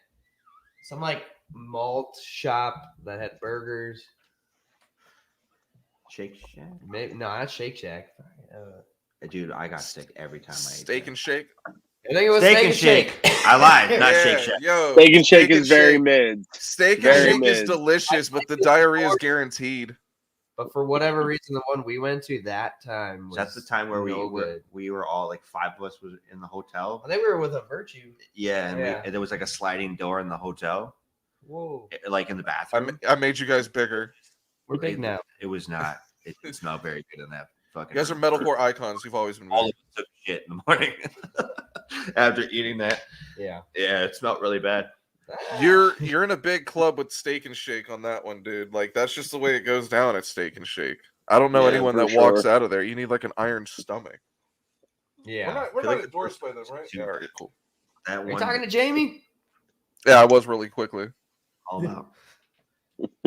Some like malt shop that had burgers. Shake Shack. Maybe, no, not Shake Shack. Dude, I got sick every time I ate Steak that. and Shake. I think it was Steak and Shake. I lied, not Shake Shack. Yo, Steak and Shake is very mid. Steak and Very Shake is mid. delicious, but the diarrhea is guaranteed. But for whatever reason, the one we went to that time was That's the time where good. we were all like 5 of us was in the hotel. I think we were with a Virtue. Yeah, and, Yeah. and there was like a sliding door in the hotel, Whoa, like in the bathroom. I made you guys bigger. we're big now. It was not. It smelled very good in that fucking. You guys are room. metalcore icons. You've always been All big. of us took shit in the morning after eating that. Yeah. Yeah, it smelled really bad. You're in a big club with Steak and Shake on that one, dude. Like that's just the way it goes down at Steak and Shake. I don't know Yeah, anyone for that walks sure. out of there. You need like an iron stomach. Yeah. We're Feel not like- endorsed by them, right? Yeah, all right, cool. That Are you one. talking to Jamie? Yeah, I was really quickly. all about.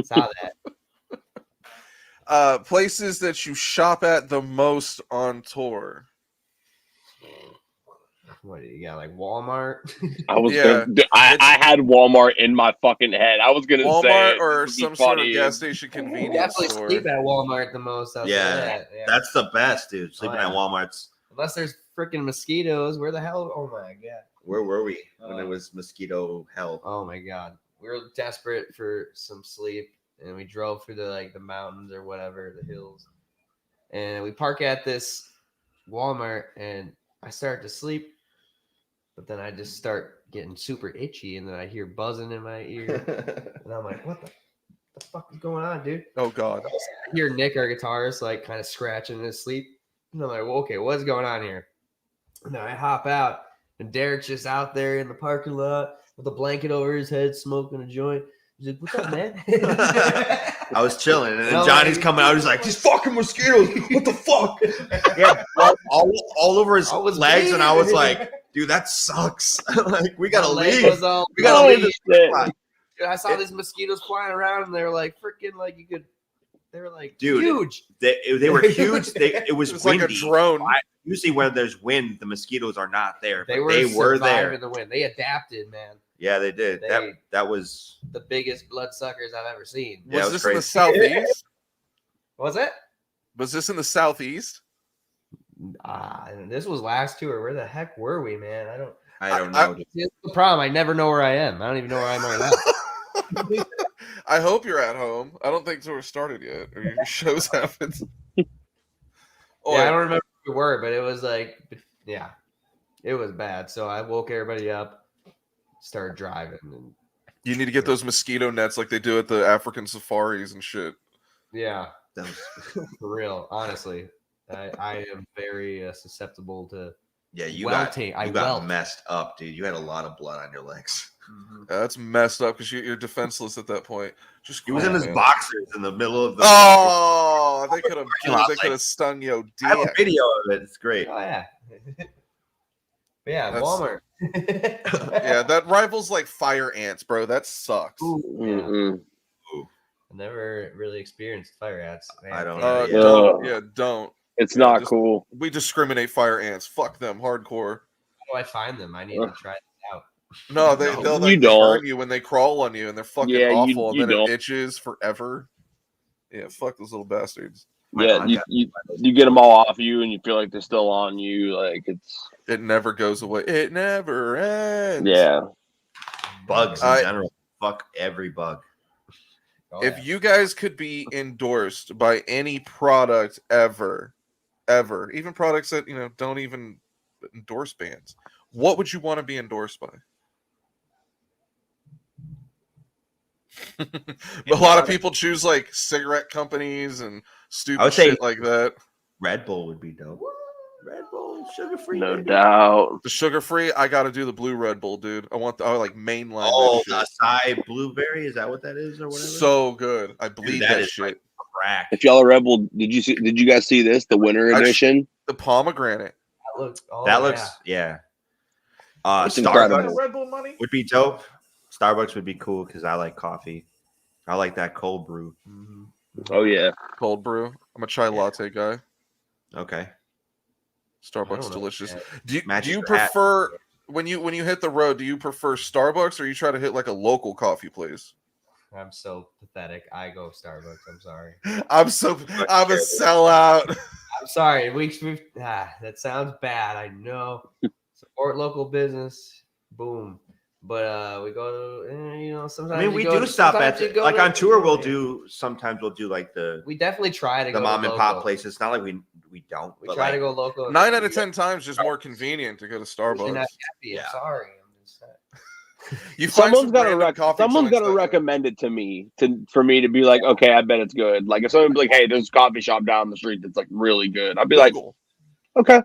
Saw that. Places that you shop at the most on tour. What do you got? Like Walmart? I was Yeah. I had Walmart in my fucking head. I was gonna say Walmart it. or This would be some sort of funny. gas station convenience Definitely store. sleep at Walmart the most. I'll say Yeah, that. Yeah. That's the best, dude. Sleeping yeah. at Walmart's. Unless there's freaking mosquitoes. Where the hell? Oh my god. Where were we when it was mosquito hell? Oh my god. We were desperate for some sleep, and we drove through the mountains or whatever, the hills, and we park at this Walmart, and I start to sleep, but then I just start getting super itchy, and then I hear buzzing in my ear, and I'm like, what the fuck is going on, dude? Oh God. I hear Nick, our guitarist, like kind of scratching in his sleep, and I'm like, well, okay, what's going on here? And then I hop out, and Derek's just out there in the parking lot with a blanket over his head, smoking a joint. He's like, "What's up, man?" I was chilling, and then No, Johnny's like- coming out. He's like, "These fucking mosquitoes! What the fuck?" Yeah, all over his I was legs, and I was bleeding. like, "Dude, that sucks! Like, we gotta My leg leave. was all We gotta leave this Shit. spot." Dude, I saw these mosquitoes flying around, and they were like freaking like you could. They were like Dude, huge. They were huge. It was It was like windy. a drone. Usually, where there's wind, the mosquitoes are not there. They but were they were there. surviving the wind. They adapted, man. Yeah, they did. That was. The biggest bloodsuckers I've ever seen. Yeah, it Was was this in the crazy. southeast? Was it? Was this in the southeast? This was last tour. Where the heck were we, man? I don't know. dude. See, that's the problem. I never know where I am. I don't even know where I am right now. I hope you're at home. I don't think tour started yet, or your shows haven't. Oh, Yeah, I don't remember where we were, but it was like, yeah, it was bad. So I woke everybody up, started driving, and you need to get those mosquito nets like they do at the African safaris and shit. yeah, That was- for real. Honestly, I am very susceptible to. yeah, you Welting. got welt. messed up, dude. You had a lot of blood on your legs. That's messed up because you're defenseless at that point. Just He was in his man. boxers in the middle of the. Oh, they could have. lot, They could have stung your I have a dick. video of it. It's great. Oh yeah, but yeah, That's- Walmart. Yeah, that rivals like fire ants, bro. That sucks. Ooh, yeah. Mm-mm. I never really experienced fire ants. Man, I don't yeah. know. Yeah. Don't. Yeah, don't. It's Yeah, not just- cool. We discriminate fire ants. Fuck them, hardcore. How do I find them? I need to try this out. No, No. they'll You like don't. burn you when they crawl on you, and they're fucking Yeah, awful. you and then don't. it itches forever. Yeah, fuck those little bastards. My Yeah, aunt got- you get them all off you, and you feel like they're still on you. Like it's It never goes away. It never ends. yeah. bugs in I- general. Fuck every bug. Oh, If yeah. you guys could be endorsed by any product ever, even products that don't even endorse bands, what would you want to be endorsed by? A lot of people choose like cigarette companies and stupid I would say- shit like that. Red Bull would be dope. Red Bull, sugar free. No doubt. The sugar free, I got to do the blue Red Bull, dude. I like mainline. Oh, that the shit. acai blueberry. Is that what that is, or whatever? So good. I bleed that that is shit. like crack. If y'all are Rebel, did you guys see this? The winter I- edition. The pomegranate. That looks. Oh, That yeah. looks, yeah. It's Starbucks incredible. Red Bull money. would be dope. Starbucks would be cool because I like coffee. I like that cold brew. Mhm. Oh yeah. Cold brew. I'm a chai latte guy. Okay. I Starbucks don't know. delicious. Yeah. Do you Matches your hat. prefer when you hit the road? Do you prefer Starbucks or you try to hit like a local coffee place? I'm so pathetic. I go Starbucks. I'm sorry. I'm a sellout. I'm sorry. That sounds bad. I know. Support local business. Boom. But we go to sometimes. I mean, we go, do stop at sometimes on tour. Sometimes we'll do like We definitely try to the go mom to and local. pop places. It's not like we don't. We but try like, to go local. 9 out of 10 times, just more convenient to go to You're Starbucks. not happy. Yeah. I'm sorry. I'm just You find Someone's some got random coffee someone's joints got to that- recommend it to me for me to be like, okay, I bet it's good. Like if someone be like, hey, there's a coffee shop down the street that's like really good, I'd be like, Google. okay,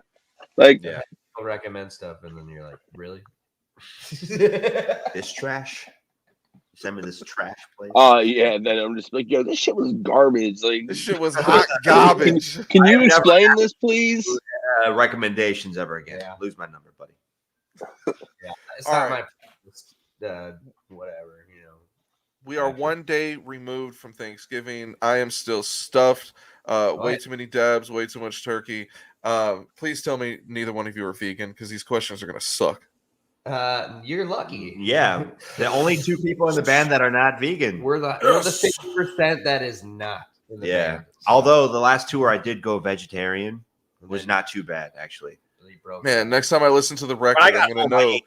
like Yeah. I'll recommend stuff, and then you're like, really? this trash. Send me this trash place. yeah. Then I'm just like, yo, this shit was garbage. Like This shit was hot garbage. Can you I've never explain this, please? Recommendations ever again. Yeah. Lose my number, buddy. Yeah, it's All not right. whatever. We are 1 day removed from Thanksgiving. I am still stuffed. Way too many dabs, way too much turkey. Please tell me neither one of you are vegan because these questions are going to suck. You're lucky. Yeah, the only 2 people in the band that are not vegan. We're the 50% that is not in the Yeah. band. Although the last tour I did go vegetarian, was not too bad actually. Really broke Man, it. next time I listen to the record, I I'm got going to home, know.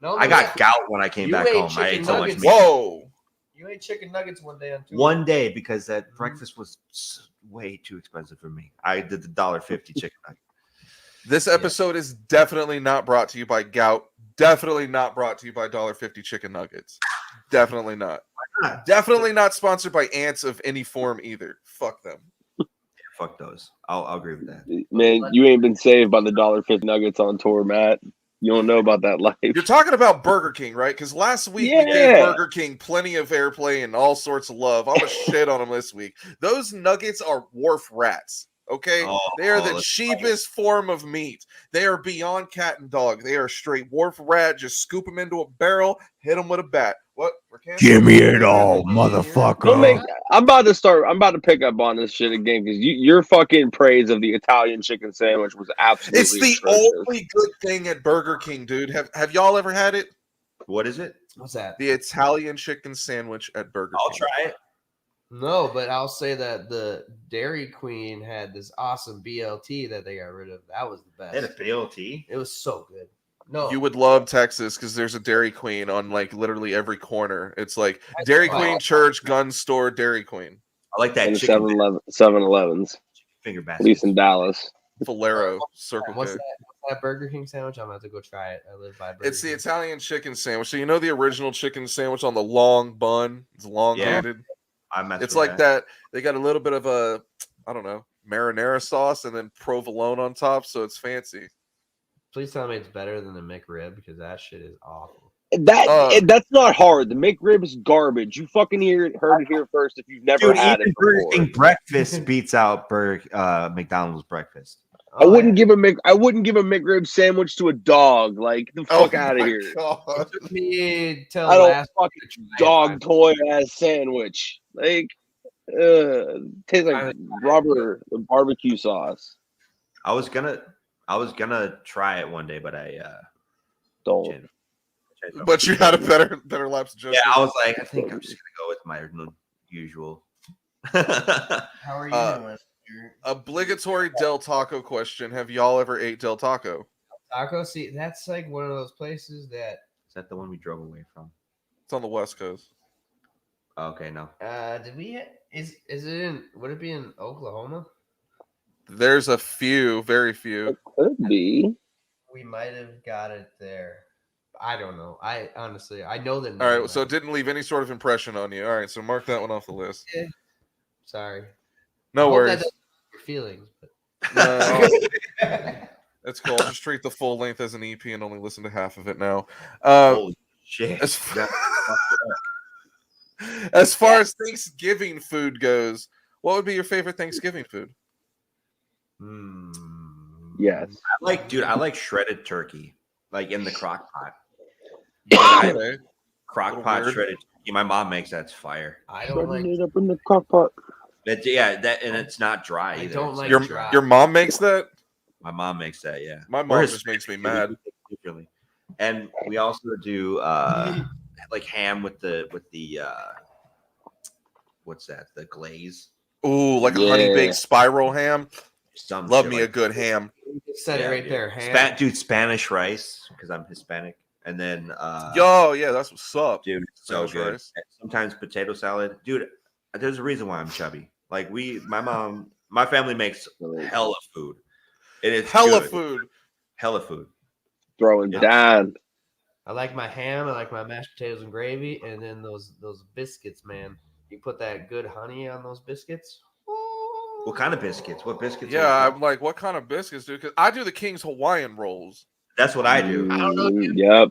No, I got gout when I came You back ate home. I ate chicken so much nuggets. meat. Whoa. You ate chicken nuggets one day on tour. One day because that breakfast was way too expensive for me. I did the $1.50 chicken nugget. This episode is definitely not brought to you by gout. Definitely not brought to you by $1.50 chicken nuggets. Definitely not. not? Definitely not sponsored by ants of any form either. Fuck them. Fuck those. I'll agree with that. Man, you ain't been saved by the $1.50 nuggets on tour, Matt. You don't know about that life. You're talking about Burger King, right? Because last week we gave Yeah. Burger King plenty of airplay and all sorts of love. I'm gonna shit on them this week. Those nuggets are wharf rats. Okay, they are the that's cheapest form of meat. They are beyond cat and dog. They are straight wharf rat. Just scoop them into a barrel, hit them with a bat. What? Give me it all, motherfucker. Don't make. I'm about to pick up on this shit again because your fucking praise of the Italian chicken sandwich was absolutely. It's the atrocious. only good thing at Burger King, dude. Have y'all ever had it? What is it? What's that? The Italian chicken sandwich at Burger I'll King. try it. No, but I'll say that the Dairy Queen had this awesome BLT that they got rid of. That was the best. They had a BLT. It was so good. No, You would love Texas because there's a Dairy Queen on like literally every corner. It's like Dairy Queen, church, gun store, Dairy Queen. I like that And chicken 7-Elevens, finger at basket. least in Dallas. Valero, Circle what's K. that Burger King sandwich? I'm about to go try it. I live by Burger It's the King. Italian chicken sandwich. So you know the original chicken sandwich on the long bun? It's long-handed. I mess It's with like that. They got a little bit of a, I don't know, marinara sauce and then provolone on top, so it's fancy. Please tell me it's better than the McRib because that shit is awful. That's not hard. The McRib is garbage. You fucking heard it here first if you've never Dude, had even it Burger before. King breakfast beats out McDonald's breakfast. I wouldn't give a McRib sandwich to a dog. Like the fuck out of my here. God. It took me till I don't last fucking week to try dog it. toy ass sandwich. Like tastes like rubber with barbecue sauce. I was gonna try it one day, but I Don't. changed my But you had a better laps of yeah, I was like, I think I'm just gonna go with my usual. How are you doing? Obligatory Del Taco question. Have y'all ever ate Del Taco? Taco, see, that's like one of those places that Is that the one we drove away from? It's on the West Coast. Okay, no. did we is it in would it be in Oklahoma? There's a few, very few. It could be. We might have got it there. I don't know. I honestly I know that. All right, so it didn't leave any sort of impression on you. All right, so mark that one off the list. Sorry. No I hope that worries. doesn't hurt your feelings, but No, that's cool. Just treat the full length as an EP and only listen to half of it now. Holy shit. As, as far as Thanksgiving food goes, what would be your favorite Thanksgiving food? Yes. I like shredded turkey, like in the crock pot. Okay. Crock pot Weird. shredded turkey. My mom makes that's fire. I don't like. Shredding it up in the crock pot. And it's not dry I either. don't It's like Your dry. your mom makes that? My mom makes that, yeah. My mom We're just makes me Hispanic, mad. differently. And we also do like ham with the what's that? The glaze. Ooh, like a honey baked spiral ham. Love me a good ham. You just said it right dude. there. Ham. Dude, Spanish rice because I'm Hispanic, and then yeah, that's what's up, dude. So Spanish good. rice. Sometimes potato salad, dude. There's a reason why I'm chubby. Like my family makes hella food. It is hella good. food. Hella food. Throwing down. I like my ham. I like my mashed potatoes and gravy, and then those biscuits, man. You put that good honey on those biscuits. What kind of biscuits? What biscuits? Yeah, I'm like, what kind of biscuits, dude? Because I do the King's Hawaiian rolls. That's what I do. I don't know, dude. Yep.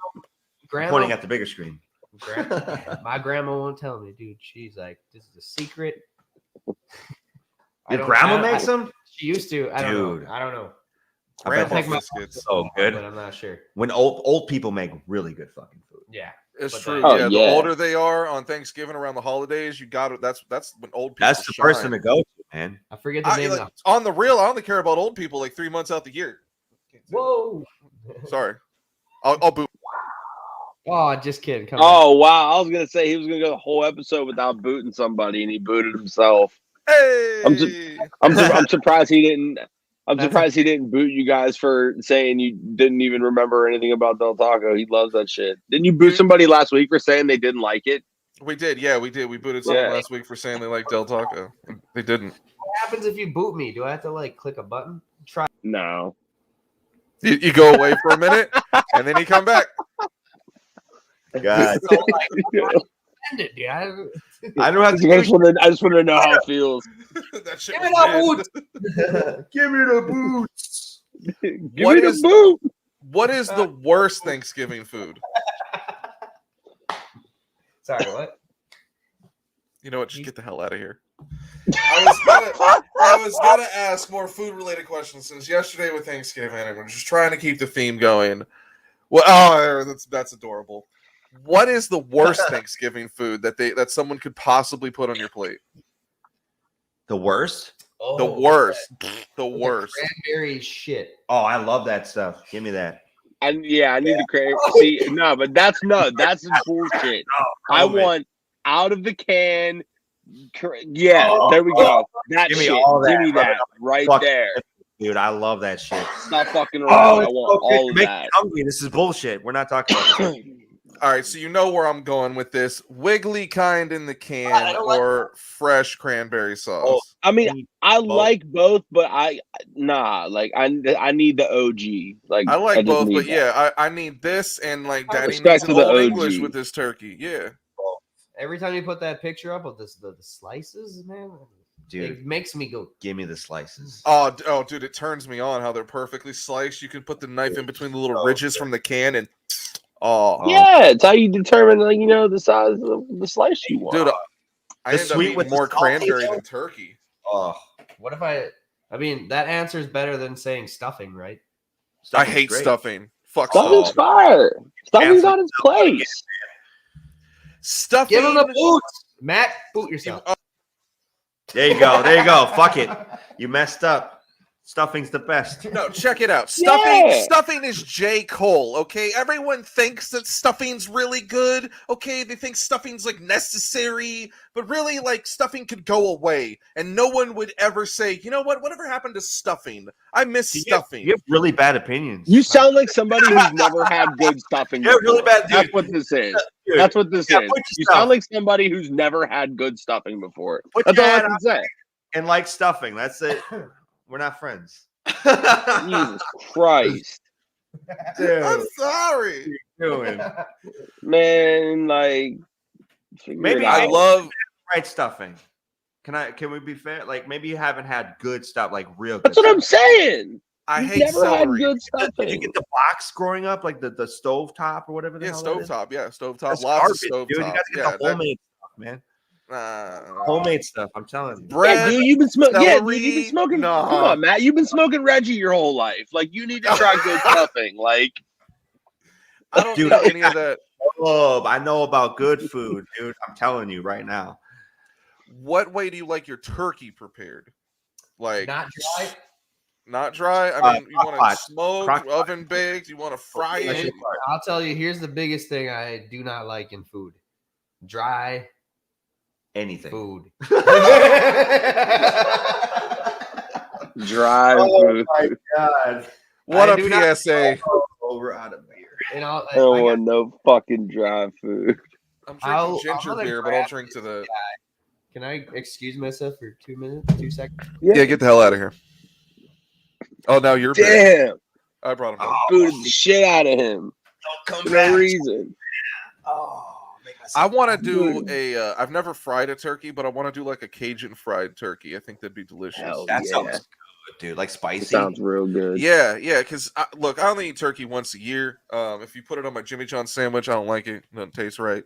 Grandma, Pointing at the bigger screen. my grandma won't tell me, dude. She's like, this is a secret. Your grandma makes them? She used to. I don't know. Grandma my- biscuits. So good. But I'm not sure. When old people make really good fucking food. Yeah. It's But true. that- Oh, yeah, yeah. the older they are on Thanksgiving around the holidays, you got it. That's when old people. That's the shine. person to go to, man. I forget the name. Like, on the real, I only care about old people like 3 months out the year. Whoa. Sorry, I'll boot. Oh, just kidding. Come on. Oh wow! I was gonna say he was gonna go the whole episode without booting somebody, and he booted himself. Hey, I'm surprised he didn't. I'm That's surprised he didn't boot you guys for saying you didn't even remember anything about Del Taco. He loves that shit. Didn't you boot somebody last week for saying they didn't like it? we did. Yeah, we did. We booted someone Yeah. last week for saying they liked Del Taco. They didn't. What happens if you boot me? Do I have to like click a button? Try. No. You go away for a minute and then you come back. God. So, like, send it, dude. I don't have to I just want to know how it feels. That shit Give me was that mid. give me the boots. Give What me the is- boot. What is the worst Thanksgiving food? Sorry, what? You know what? Just get the hell out of here. I was gonna ask more food related questions since yesterday with Thanksgiving, and we're just trying to keep the theme going. Well, that's adorable. What is the worst Thanksgiving food that someone could possibly put on your plate? The worst? The worst. The worst. Cranberry shit. Oh, I love that stuff. Give me that. I need to crave. See, no, but that's bullshit. I want out of the can. Yeah, there we go. That Give me shit. all that. Give me that right Fuck there. Dude, I love that shit. Stop fucking around. I it's want so good. all of Make that. me hungry. This is bullshit. We're not talking about this. All right, so you know where I'm going with this. Wiggly kind in the can or fresh cranberry sauce. Oh, I mean, I both. like both, but I need the OG. Like I like just both, need but that. yeah, I need this and like Daddy Respect needs to an the old OG. English with his turkey. Yeah. Every time you put that picture up of the slices, man, Dude, it makes me go. give me the slices. Oh, dude, it turns me on how they're perfectly sliced. You can put the knife in between the little ridges from the can and Yeah, it's how you determine, like, the size of the slice you want. dude, I The end up sweet eating with the more salty, cranberry though? than turkey. Oh, What if I mean, that answer is better than saying stuffing, right? I hate great. stuffing. Fuck Stuffing's stuffing. fire. Stuffing's Cancel got its place. Stuffing. Give him the boots, Matt. Boot yourself. There you go. There you go. Fuck it. You messed up. Stuffing's the best. No, check it out. Stuffing Yeah. stuffing is J. Cole, okay? Everyone thinks that stuffing's really good, okay? They think stuffing's like necessary, but really like stuffing could go away and no one would ever say, "You know what? Whatever happened to stuffing? I miss stuffing." You have really bad opinions. You sound like somebody who's never had good stuffing. You're really before. bad, dude. That's what this is. Dude, That's what this yeah, is. put You yourself- sound like somebody who's never had good stuffing before. Put That's your all I head can up say. and like stuffing. That's it. We're not friends. Jesus Christ, Dude, I'm sorry. doing? man! Like, figure Maybe it out. I love Right stuffing. Can we be fair? Like maybe you haven't had good stuff, like real. That's good what I'm stuff. saying. I You've hate never had celery. good Did stuffing. you get the box growing up, like the stove top or whatever? The Yeah, hell that is? stovetop. Yeah, stovetop. That's Lots garbage, of stovetop. dude. You got to get Yeah, the homemade stuff, man. that, Homemade stuff. I'm telling you. bread. Yeah, dude, you've been smoking. Yeah, dude, celery, you've been smoking. nah. Come on, Matt. You've been smoking Reggie your whole life. Like, you need to try good stuffing. Like, I don't Dude, do any of that. Oh, I know about good food, dude. I'm telling you right now. What way do you like your turkey prepared? Like Not dry. not dry? I mean, you want crock-pot. it smoked, Crock-pot. oven baked? You want to fry That's it? your part. I'll tell you. Here's the biggest thing I do not like in food: dry Anything. Food. Dry Oh food. my god. What I a do not- PSA. We're out of beer. And I'll, I don't I got, want no fucking dry food. I'm I'll- drinking ginger I'm gonna beer, but I'll grab drink to this the. can I excuse myself for 2 minutes, 2 seconds? Yeah, get the hell out of here. Oh, now you're big. Damn. I brought him. Up. Booted the shit out of him. Don't For no reason. I want to do a. I've never fried a turkey, but I want to do like a Cajun fried turkey. I think that'd be delicious. Hell That yeah. sounds good, dude. Like spicy. It sounds real good. Yeah, yeah. Because look, I only eat turkey once a year. If you put it on my Jimmy John sandwich, I don't like it. It doesn't taste right.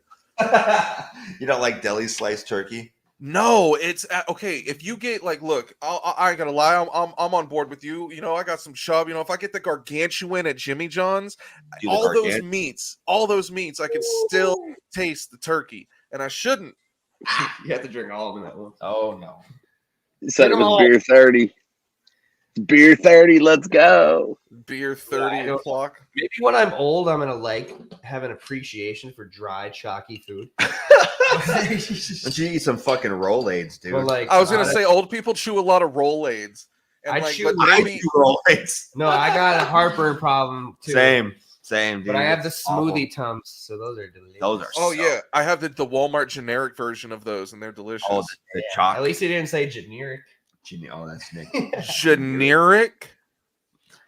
You don't like deli sliced turkey? No, it's okay. If you get like, look, I ain't gonna lie, I'm on board with you. You know, I got some chub. You know, if I get the gargantuan at Jimmy John's, all those meats, I can still taste the turkey, and I shouldn't. You have to drink all of them at once. Oh no. You said it Bring 'em was all. beer 30. Beer 30, let's go. Beer 30 I don't- o'clock. Maybe when I'm old, I'm gonna like have an appreciation for dry, chalky food. Don't you eat some fucking Rolaids, dude? But like, I was gonna say, old people chew a lot of Rolaids. And I like, chew- but maybe Rolaids. no, I got a heartburn problem too. Same, dude. But I have the It's awful. smoothie tums, so those are delicious. Those are. oh so- yeah, I have the Walmart generic version of those, and they're delicious. Oh, the At chocolate. least he didn't say generic. Oh, that's Nick. Generic?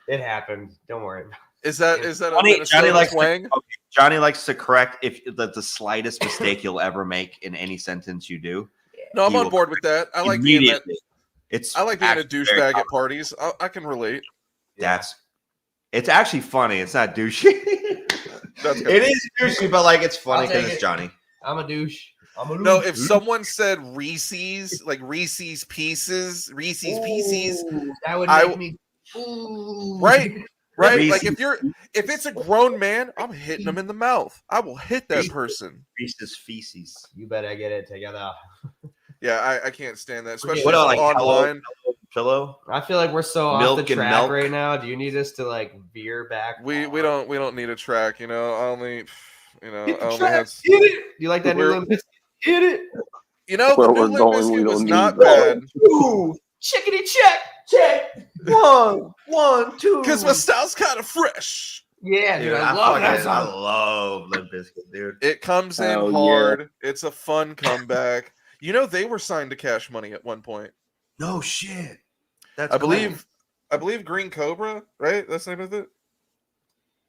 It happened. Don't worry. Is that a Johnny Minnesota likes slang? Johnny likes to correct if the slightest mistake you'll ever make in any sentence you do. No, I'm He on will board with that. I like being that. Immediately. It's I like being a actually very douchebag common. at parties. I can relate. It's actually funny. It's not douchey. That's It is douchey, but like it's funny I'll take because it's it. Johnny. I'm a douche. I'm a douche. No, if someone said Reese's, like Reese's Pieces, Ooh, that would I- make me. Ooh. right? Right? Reese's. Like if it's a grown man, I'm hitting him in the mouth. I will hit that person. Reese's Feces. You better get it together. Yeah, I can't stand that, especially What about, like, online. Pillow? I feel like we're so off Milk the and track milk. right now. Do you need us to like veer back? We don't need a track, you know. I only Hit the have track. Hit it. Do you like that new We're- Limp Bizkit? Hit it. you know Where the new we're Limp going, Bizkit we was don't not need that. bad Ooh, chickity check. Check. 1, 2. because my style's kind of fresh. Yeah, dude, Dude, I love that I song. love Limp Bizkit, dude. It comes in Hell yeah. hard. It's a fun comeback. You know they were signed to Cash Money at one point. No shit. That's I believe Green Cobra, right? That's the name of it.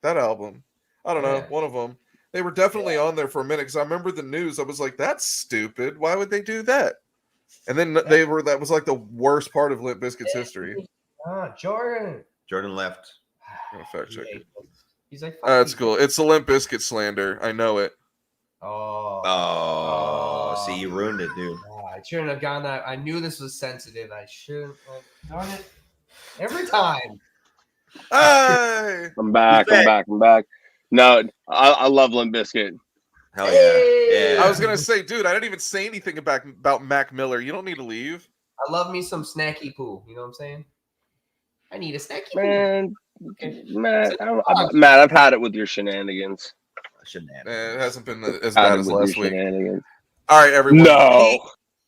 That album. I don't know. Yeah. One of them. They were definitely on there for a minute because I remember the news. I was like, "That's stupid. Why would they do that?" And then that was like the worst part of Limp Bizkit's history. Jordan. Jordan left. I'm gonna fact check it. He's like, That's cool. It's a Limp Bizkit slander. I know it. Oh, see, you ruined it, dude. I shouldn't have gone that. I knew this was sensitive. I shouldn't have done it every time. Hey! I'm back. No, I love Limp Bizkit. Hell yeah. Yeah. I was gonna say, dude, I didn't even say anything about Mac Miller. You don't need to leave. I love me some snacky poo. You know what I'm saying? I need a snacky poo. Man, Okay. Matt, Matt, I've had it with your shenanigans. It hasn't been as Had bad it as with last your week. shenanigans. All right, everyone. No.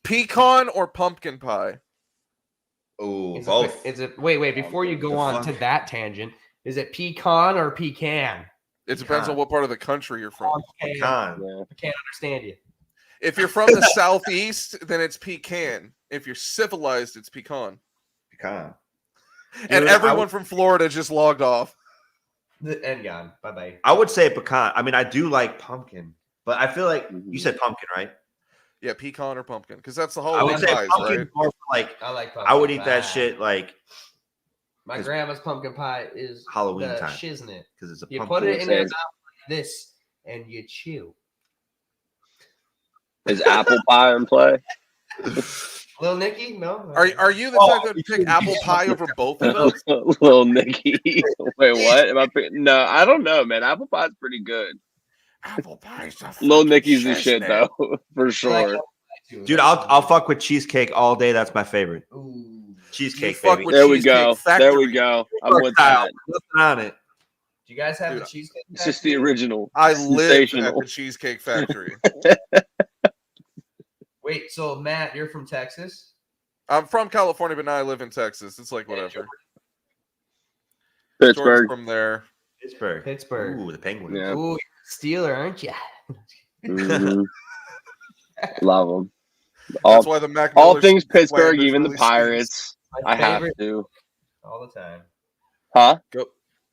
Pecan or pumpkin pie? Oh, Is both. Wait, before you go The on fuck? to that tangent, is it pecan or pecan? It depends on what part of the country you're from. Pecan. Pecan. Yeah. I can't understand you. If you're from the southeast, then it's pecan. If you're civilized, it's pecan. Pecan. And Dude, everyone from Florida just logged off. And gone. Bye bye. I would say pecan. I mean, I do like pumpkin, but I feel like you said pumpkin, right? Yeah, pecan or pumpkin, because that's the I Halloween would say pies, pumpkin right? more for like I like pumpkin I would eat that pie. shit like My 'cause grandma's pumpkin pie is Halloween the time. shiznit. because it's a You pumpkin. put it in your Same. mouth like this, and you chew. Is apple pie in play? Little Nicky, no. Are you the type that would pick apple pie over both of those? Little Nicky. Wait, what? No, I don't know, man. Apple pie's pretty good. Apple pie's a Little fucking Nicky's the shit shiznit. though, for I sure. like apple pie, too. Dude, I'll fuck with cheesecake all day. That's my favorite. Ooh. Cheesecake, fuck baby. with There we Cheesecake go. Factory. There we go. I'm with that. Nothing on it. Do you guys have Dude, the cheesecake? It's just the original. I lived at Sensational. the Cheesecake Factory. Wait, so Matt, you're from Texas? I'm from California, but now I live in Texas. It's like whatever. Pittsburgh. Jordan's from there. Pittsburgh. Ooh, the Penguins. Yeah. Ooh, you're a Steeler, aren't you? Mhm. Love them. That's why the Mac All Miller things slang Pittsburgh, is even really the Pirates. My I have favorite to. all the time. Huh? Go.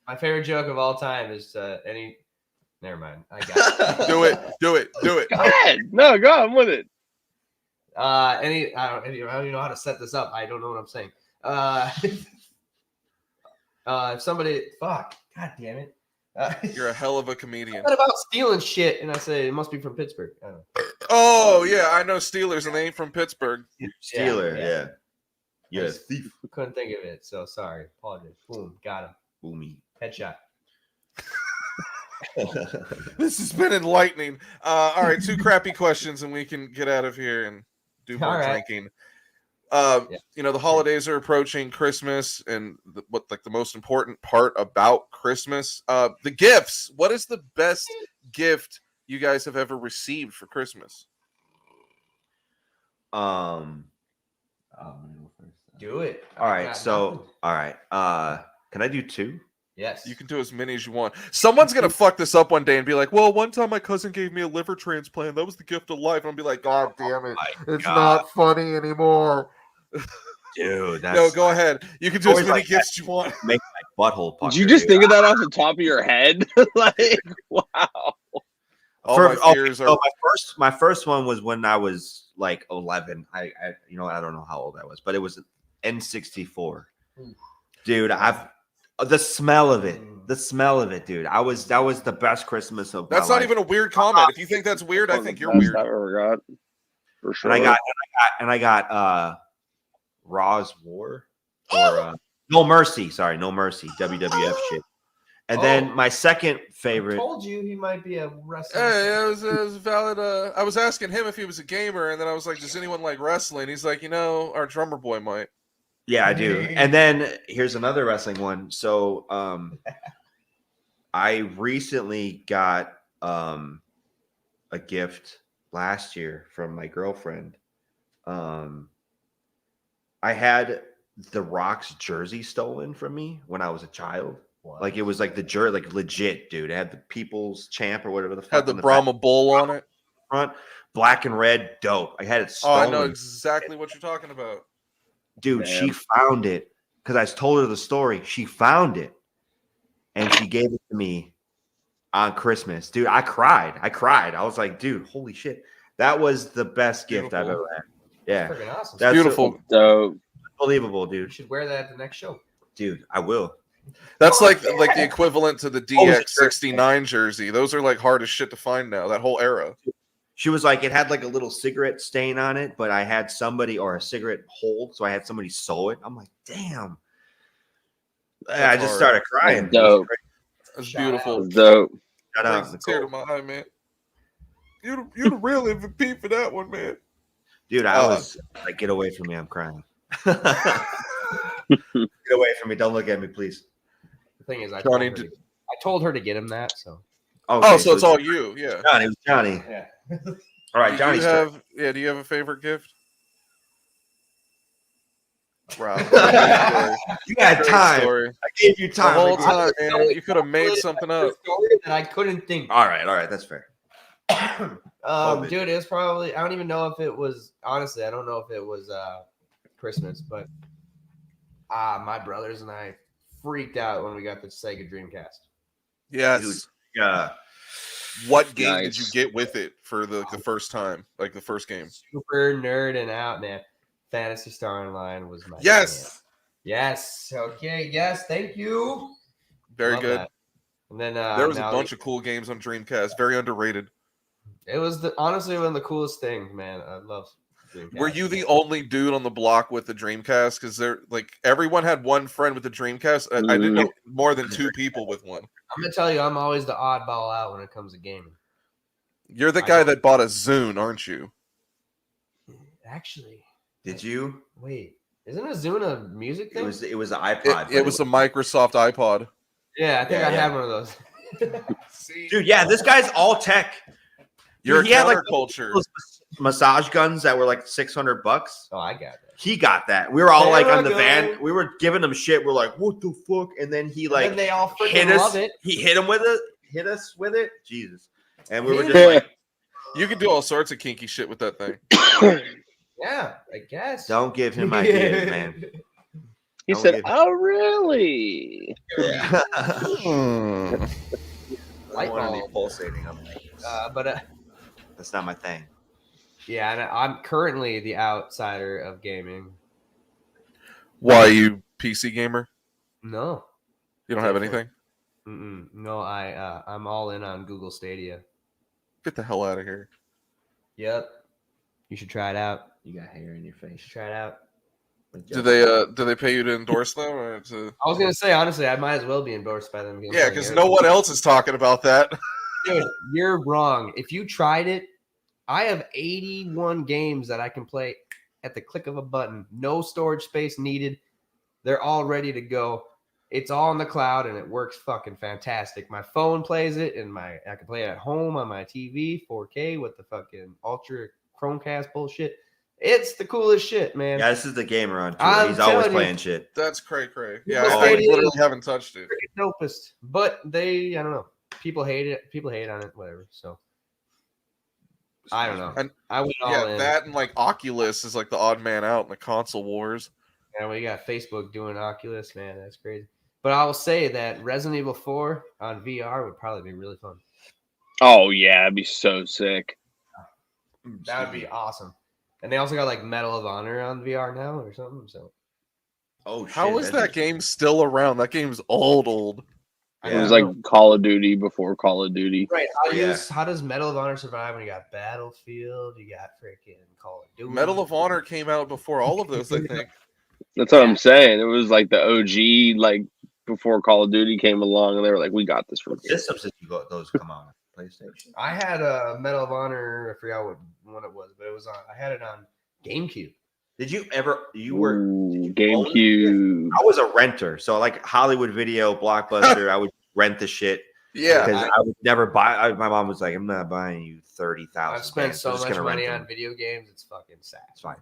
My favorite joke of all time is any. Never mind. I got it. Do it. Do it. Do it. Go ahead. No, go on with it. I don't even know how to set this up. I don't know what I'm saying. If somebody, fuck, god damn it. You're a hell of a comedian. What about stealing shit? And I say it must be from Pittsburgh. I don't know. Oh yeah, I know Steelers, and they ain't from Pittsburgh. Steeler, Yeah. yeah. You're a I just thief. couldn't think of it, so sorry. Apologize. Boom, got him. Boomy. Headshot. This has been enlightening. All right, 2 crappy questions, and we can get out of here and do more All right. drinking. Yeah. You know, the holidays are approaching, Christmas, and what like the most important part about Christmas, the gifts. What is the best gift you guys have ever received for Christmas? Do it. All I right, got so nothing. all right. Can I do 2? Yes. You can do as many as you want. Someone's gonna fuck this up one day and be like, "Well, one time my cousin gave me a liver transplant. That was the gift of life." And I'll be like, "God damn it, it's not funny anymore." Dude, that's No, go ahead. You can do as always many like gifts you want. make my butthole pucker. Did you just dude. think of that off the top of your head? Like, wow. All my fears so are. my first one was when I was like 11. I I don't know how old I was, but it was an N64. Dude, the smell of it, dude. That was the best Christmas of my That's not life. even a weird comment. If you think that's weird, I think you're weird. I ever got, for sure. And I got Raw's War or No Mercy. Sorry, No Mercy. WWF shit. And then my second I favorite. told you he might be a wrestler. Hey, it was valid. I was asking him if he was a gamer, and then I was like, "Does anyone like wrestling?" He's like, "You know, our drummer boy might." Yeah, I do. And then here's another wrestling one. So I recently got a gift last year from my girlfriend. I had The Rock's jersey stolen from me when I was a child. What? Like it was like the jersey, like legit, dude. It had the People's Champ or whatever the fuck. Had the on Brahma Bull on it. front, black and red, dope. I had it Oh, I stolen. know exactly what you're talking about. Dude, she Damn. found it because I told her the story. She found it and she gave it to me on Christmas. Dude, I cried. I was like, dude, holy shit. That was the best gift I've Beautiful. ever had. Yeah. Freaking awesome. That's Beautiful. So, Unbelievable, You dude. should wear that at the next show. Dude, I will. That's like the equivalent to the DX69 jersey. Those are like hard as shit to find now. That whole era. She was like, it had like a little cigarette stain on it, but I had somebody or a cigarette hold, so I had somebody sew it. I'm like, damn. I just hard. started crying. Dope. That's Shout beautiful. dope. Shout out, Brings a tear to Nicole. my eye, man. You the real MVP for that one, man. Dude, I was like, get away from me. I'm crying. Get away from me. Don't look at me, please. The thing is, I Johnny told her to get him that. So Okay, Oh, so it's all you, yeah. Johnny. It was Johnny. yeah. All right, Do Johnny. you have do you have a favorite gift? Wow. You had Great time. story. I gave you The time. whole All time, man. You could have made something up. Story that I couldn't think. right, that's fair. COVID. Dude, it was probably, I don't even know if it was, honestly, I don't know if it was Christmas, but my brothers and I freaked out when we got the Sega Dreamcast. Yes. Yeah. What game did Nice. you get with it for the first time? Like the first game? Super nerding out, man. Fantasy Star Online was my Yes. jam. Yes. Okay. Yes. Thank you. Very Love good. that. And then There was a now bunch of cool games on Dreamcast. Very underrated. it was honestly one of the coolest things, man. I love Dreamcast. Were you the only dude on the block with the Dreamcast? Because they're like everyone had one friend with the Dreamcast. I didn't know more than 2 people with one. I'm gonna tell you, I'm always the oddball out when it comes to gaming. You're the guy that bought a Zune, aren't you? Actually, Did you? wait, isn't a Zune a music It thing? was an iPod. It was a Microsoft iPod. Yeah, I think Yeah, I yeah. had one of those. See, dude. Yeah, this guy's all tech. you're Dude, he a had, like, counterculture. massage guns that were like $600. Oh, I got that. He got that. We were all like on the There we van. We were giving him shit. We're like, what the fuck? And then he like and they all hit freaking us. love it. He hit him with it. Hit us with it. Jesus. And we were just like, You can do all sorts of kinky shit with that thing. Yeah, I guess. don't give him ideas, man. He Don't said, give- "Oh, really?" Yeah. Light I want to be bulb. pulsating. I'm like, that's not my thing. Yeah, and I'm currently the outsider of gaming. Why, you PC gamer? No, You don't have Different. anything? No, I'm all in on Google Stadia. Get the hell out of here. Yep, you should try it out. You got hair in your face. You should try it out. Do they pay you to endorse them? Or to... I was gonna say honestly, I might as well be endorsed by them. Yeah, because no one else is talking about that. Dude, you're wrong. If you tried it, I have 81 games that I can play at the click of a button. No storage space needed. They're all ready to go. It's all in the cloud and it works fucking fantastic. My phone plays it and I can play it at home on my TV, 4K with the fucking Ultra Chromecast bullshit. It's the coolest shit, man. Yeah, this is the gamer on tour. I'm He's always telling you. playing shit. That's cray. Yeah, Google I Stadia literally is haven't touched it. freaking dopest. But I don't know. People hate it. People hate on it, whatever. So I don't know. And- I went all in. That and like Oculus is like the odd man out in the console wars. And we got Facebook doing Oculus, man. That's crazy. But I will say that Resident Evil 4 on VR would probably be really fun. Oh yeah, that'd be so sick. That would be awesome. And they also got like Medal of Honor on VR now or something. So Oh shit! How is that game still around? That game's old. I It don't was know. like Call of Duty before Call of Duty. Right. Yeah. How does Medal of Honor survive when you got Battlefield, you got freaking Call of Duty? Medal of Honor came out before all of those, I think. That's what I'm saying. It was like the OG, like before Call of Duty came along, and they were like, "We got this for What systems did you got those come on? PlayStation. I had a Medal of Honor. I forgot what one it was, but it was on. I had it on GameCube. Did you ever? You were. Ooh, GameCube." I was a renter, so like Hollywood Video, Blockbuster, I would rent the shit Yeah. because I would never buy. My mom was like, "I'm not buying you 30,000." I've spent so much money on video games. It's fucking sad. It's fine.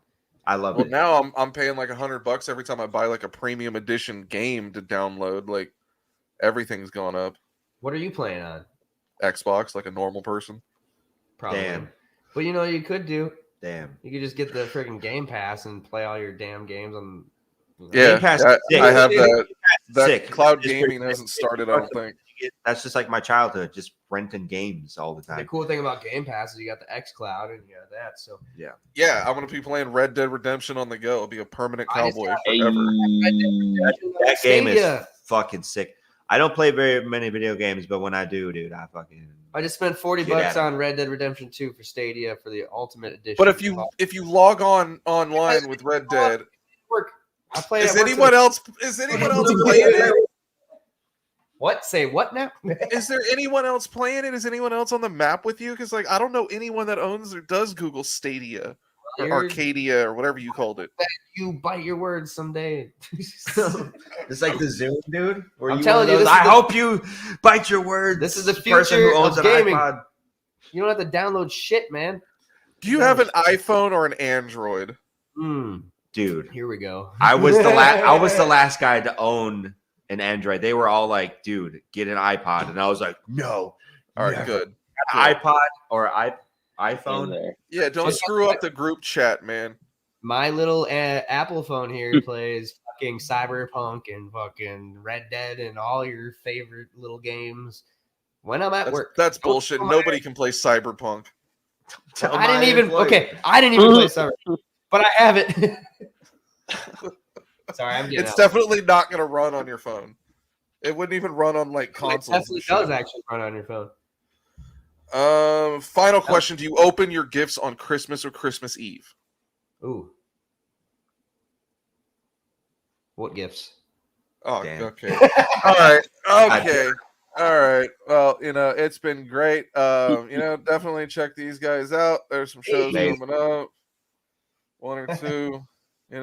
I love Well, it. now I'm paying like $100 every time I buy like a premium edition game to download. Like everything's gone up. What are you playing on? Xbox, like a normal person. Probably. Damn. But you know what you could do? Damn. You could just get the freaking Game Pass and play all your damn games on. You know. Yeah, Game Pass is I, sick. I have that. That Sick. cloud Just gaming for- hasn't started, I don't think. That's just like my childhood, just renting games all the The time. cool thing about Game Pass is you got the X Cloud and you got that. So Yeah, I'm gonna be playing Red Dead Redemption on the go. I'll be a permanent I just cowboy got- Hey, forever. That game is Stadia. fucking sick. I don't play very many video games, but when I do, dude, I fucking I just spent $40 Get at it. on Red Dead Redemption 2 for Stadia for the Ultimate Edition. But if you log on online with Red Dead, work, I play. is anyone else playing it? What? Say what now? Is there anyone else playing it? Is anyone else on the map with you? Because like I don't know anyone that owns or does Google Stadia or You're- Arcadia or whatever you called it. You bite your words someday. it's like the Zoom, dude. Where I'm you telling you, one of this those, is I the- hope you bite your words. This is the person future who owns of an gaming. iPod. You don't have to download shit, man. Do you have an iPhone or an Android? Dude, Here we go. I was the last guy to own an Android. They were all like, "Dude, get an iPod," and I was like, "No." All right, never. good. An iPod or in iPhone. there. Yeah, don't Just- screw up the group chat, man. My little Apple phone here plays fucking Cyberpunk and fucking Red Dead and all your favorite little games when I'm at work. That's bullshit. Nobody can play Cyberpunk. Tell I didn't my even employee. I didn't even play Cyberpunk, but I have it. Sorry, I'm getting It's out. definitely not going to run on your phone. It wouldn't even run on like It consoles. definitely and shit. does actually run on your phone. Final question: do you open your gifts on Christmas or Christmas Eve? Ooh. What gifts? Oh, Damn. okay. All right. Okay. All right. Well, it's been great. Definitely check these guys out. There's some shows Amazing. coming up. One or two. Wait,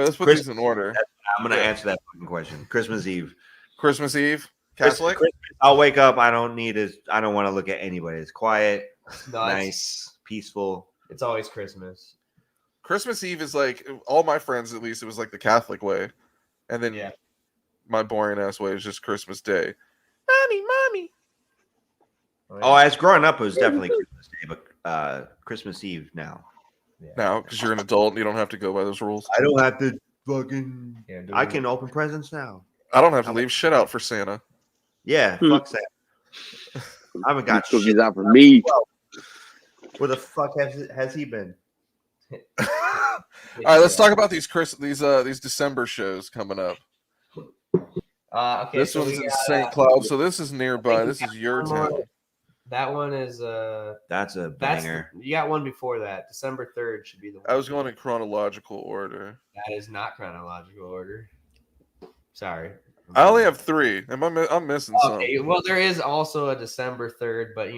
let's put Christmas- these in order. I'm gonna answer that fucking question. Christmas Eve. Christmas Eve, Catholic. Christmas, I'll wake up. I don't want to look at anybody. It's quiet, No, nice, peaceful. It's always Christmas. Christmas Eve is like all my friends, at least it was like the Catholic way, and then my boring ass way is just Christmas Day. Mommy. Oh, as growing up, it was definitely Christmas Day, but Christmas Eve now. Yeah. Now, because you're an adult and you don't have to go by those rules. I don't have to fucking. Yeah, I can open presents now. I don't have to leave shit out for Santa. Yeah, fuck Santa. I haven't got cookies out for me. Where the fuck has he been? All right, let's talk about these December shows coming up. Okay, this one's in St. Cloud, so this is nearby. This is your town. That one is that's a banger. You got one before that. December 3rd should be the one. I was going in chronological order. That is not chronological order. Sorry. I only have 3. I'm missing some. Well, there is also a December 3rd, but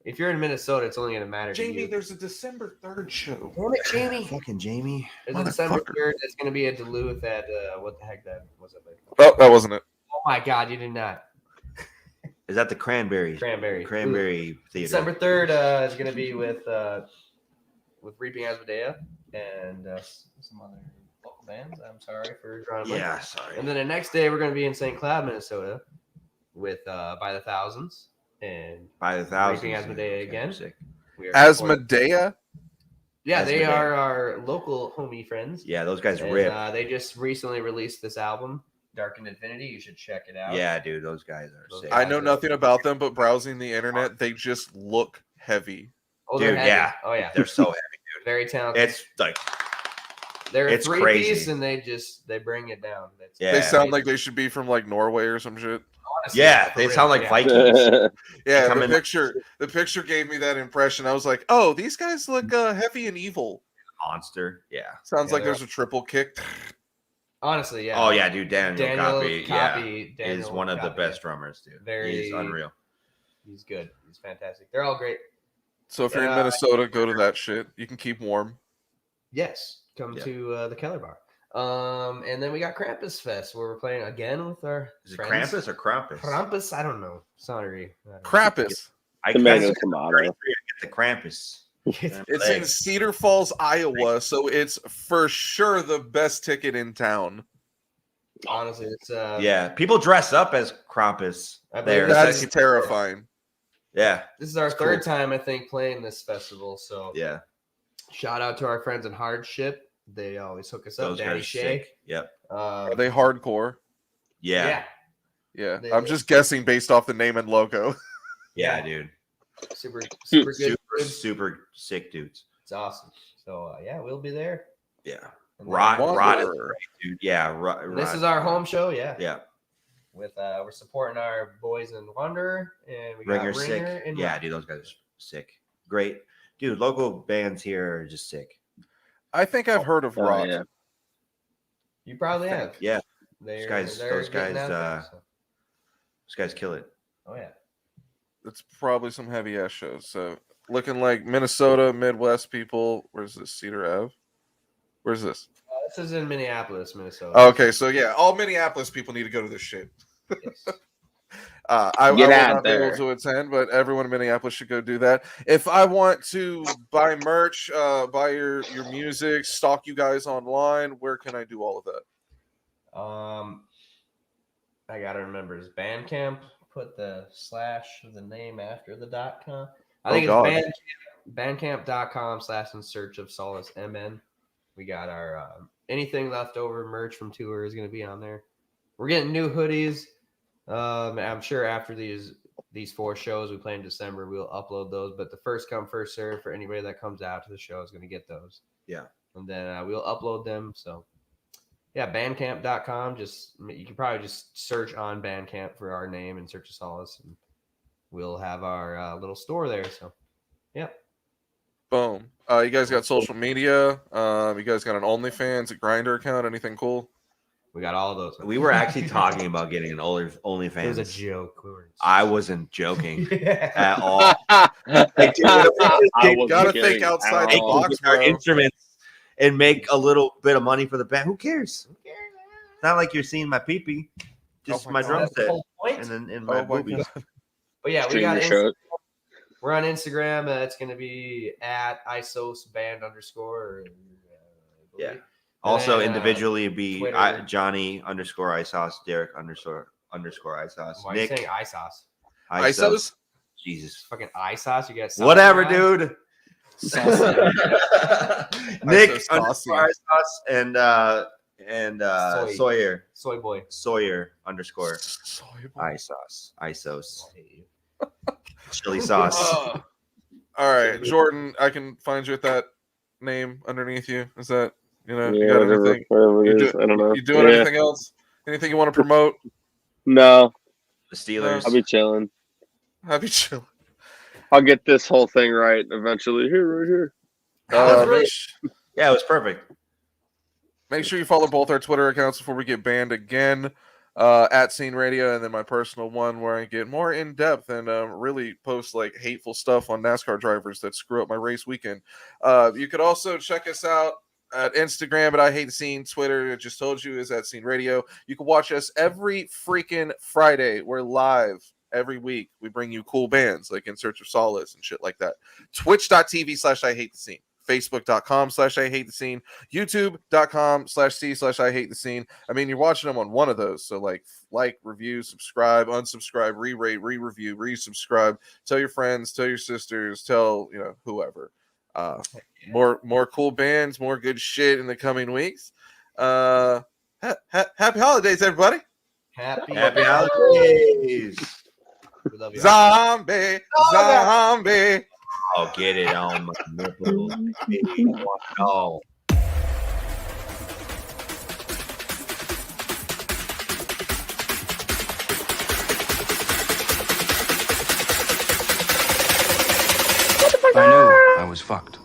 if you're in Minnesota, it's only going to matter to Jamie, you. there's a December 3rd show. Damn it, Jamie. Fucking Jamie. There's a December 3rd that's going to be at Duluth at, what the heck that was it? Oh, that wasn't it. Oh, my God, you did not. Is that the Cranberry Theater. Theater. December 3rd is going to be with Reaping Asmodea and some other local bands. I'm sorry for drawing a blank. Yeah, sorry. And then the next day, we're going to be in St. Cloud, Minnesota with By the Thousands and By the Thousands. Reaping Asmodea again. Asmodea? Yeah, they are our local homie friends. Yeah, those guys and, rip. They just recently released this album, Dark and Infinity. You should check it out. Yeah, dude, those guys are sick. I know nothing about them, but browsing the internet, they just look heavy. Oh, dude, yeah. Oh, yeah. They're so heavy, dude. Very talented. It's like they're a 3-piece crazy. And they bring it down. They sound like they should be from like Norway or some shit. Honestly, yeah, they sound like Vikings. Yeah, the picture gave me that impression. I was like, oh, these guys look heavy and evil. Monster. Yeah. Sounds like there's a triple kick. Honestly, yeah. Oh yeah, dude, Daniel Copy. Daniel is one of the best drummers, dude. He's unreal. He's good. He's fantastic. They're all great. So if you're in Minnesota, go to that shit. You can keep warm. Yes, come to the Keller Bar. And then we got Krampus Fest where we're playing again with our friends. Is it Krampus or Krampus? Krampus, I don't know. Sorry. Krampus. I get the Krampus. It's in Cedar Falls, Iowa, so it's for sure the best ticket in town. Honestly, it's yeah. People dress up as Krampus there. That's terrifying. Yeah. This is our third time, I think, playing this festival. So yeah. Shout out to our friends in Hardship. They always hook us up. Danny Shea. Yep. Are they hardcore? Yeah. Yeah. I'm just guessing based off the name and logo. Yeah, dude. Super good. Super sick dudes. It's awesome. So yeah, we'll be there. Yeah. Rod is great, dude. Yeah. Rod. This is our home show. Yeah. Yeah. With we're supporting our boys in Wanderer and we got Ringer sick. And yeah, dude, those guys are sick. Great. Dude, local bands here are just sick. I think I've heard of Rock. Yeah. You probably have. Yeah. Those guys kill it. Oh yeah. It's probably some heavy ass shows. So looking like Minnesota, Midwest people. Where's this? Cedar Ave? Where's this? This is in Minneapolis, Minnesota. Okay, so yeah, all Minneapolis people need to go to this shit. Yes. I will not be able to attend, but everyone in Minneapolis should go do that. If I want to buy merch, buy your music, stalk you guys online, where can I do all of that? I gotta remember is Bandcamp. Put the / of the name after the .com. I think it's bandcamp.com / Search Of Solace MN. We got our anything left over merch from tour is going to be on there. We're getting new hoodies. I'm sure after these 4 shows we play in December, we'll upload those. But the first come, first serve for anybody that comes out to the show is going to get those. Yeah. And then we'll upload them. So, yeah, bandcamp.com. You can probably just search on Bandcamp for our name and Search Of Solace. And we'll have our little store there. So, yeah. Boom. You guys got social media? You guys got an OnlyFans, a Grindr account? Anything cool? We got all those. We were actually talking about getting an OnlyFans. It was a joke. I wasn't joking at all. Like, dude, gotta think outside the box, our bro. Instruments and make a little bit of money for the band. Who cares? It's not like you're seeing my pee-pee, just my drum set, and then in my boobies. But yeah, we got We're on Instagram. It's going to be at ISOSband_. Yeah. Also then, individually be Twitter. Johnny_iSauce, Derek_iSauce, Why are you Nick saying iSauce? ISOs? Jesus. Fucking iSauce? You got sauce Whatever, in your eye? dude. Nick Nick_iSauce and Soy. Sawyer _ iSauce. Chili sauce. All right, Jordan, I can find you with that name underneath you. Is that, you Yeah, got anything? whatever it is. I don't know. You doing anything else? Anything you want to promote? No, The Steelers. I'll be chilling. Happy chill. I'll get this whole thing right eventually. Right here. Yeah, it was perfect. Make sure you follow both our Twitter accounts before we get banned again. At Scene Radio, and then my personal one where I get more in depth and really post like hateful stuff on NASCAR drivers that screw up my race weekend. You could also check us out at Instagram at iHateTheScene. Twitter, I just told you, is at Scene Radio. You can watch us every freaking Friday. We're live every week. We bring you cool bands like In Search of Solace and shit like that. Twitch.tv/iHateTheScene. Facebook.com/iHateTheScene, YouTube.com/C/iHateTheScene. I mean, you're watching them on one of those. So like, review, subscribe, unsubscribe, re-rate, re-review, resubscribe. Tell your friends, tell your sisters, tell, whoever. More cool bands, more good shit in the coming weeks. Happy holidays, everybody. Happy holidays. We love you. Zombie. I'll get it on my nipple. Oh. I knew I was fucked.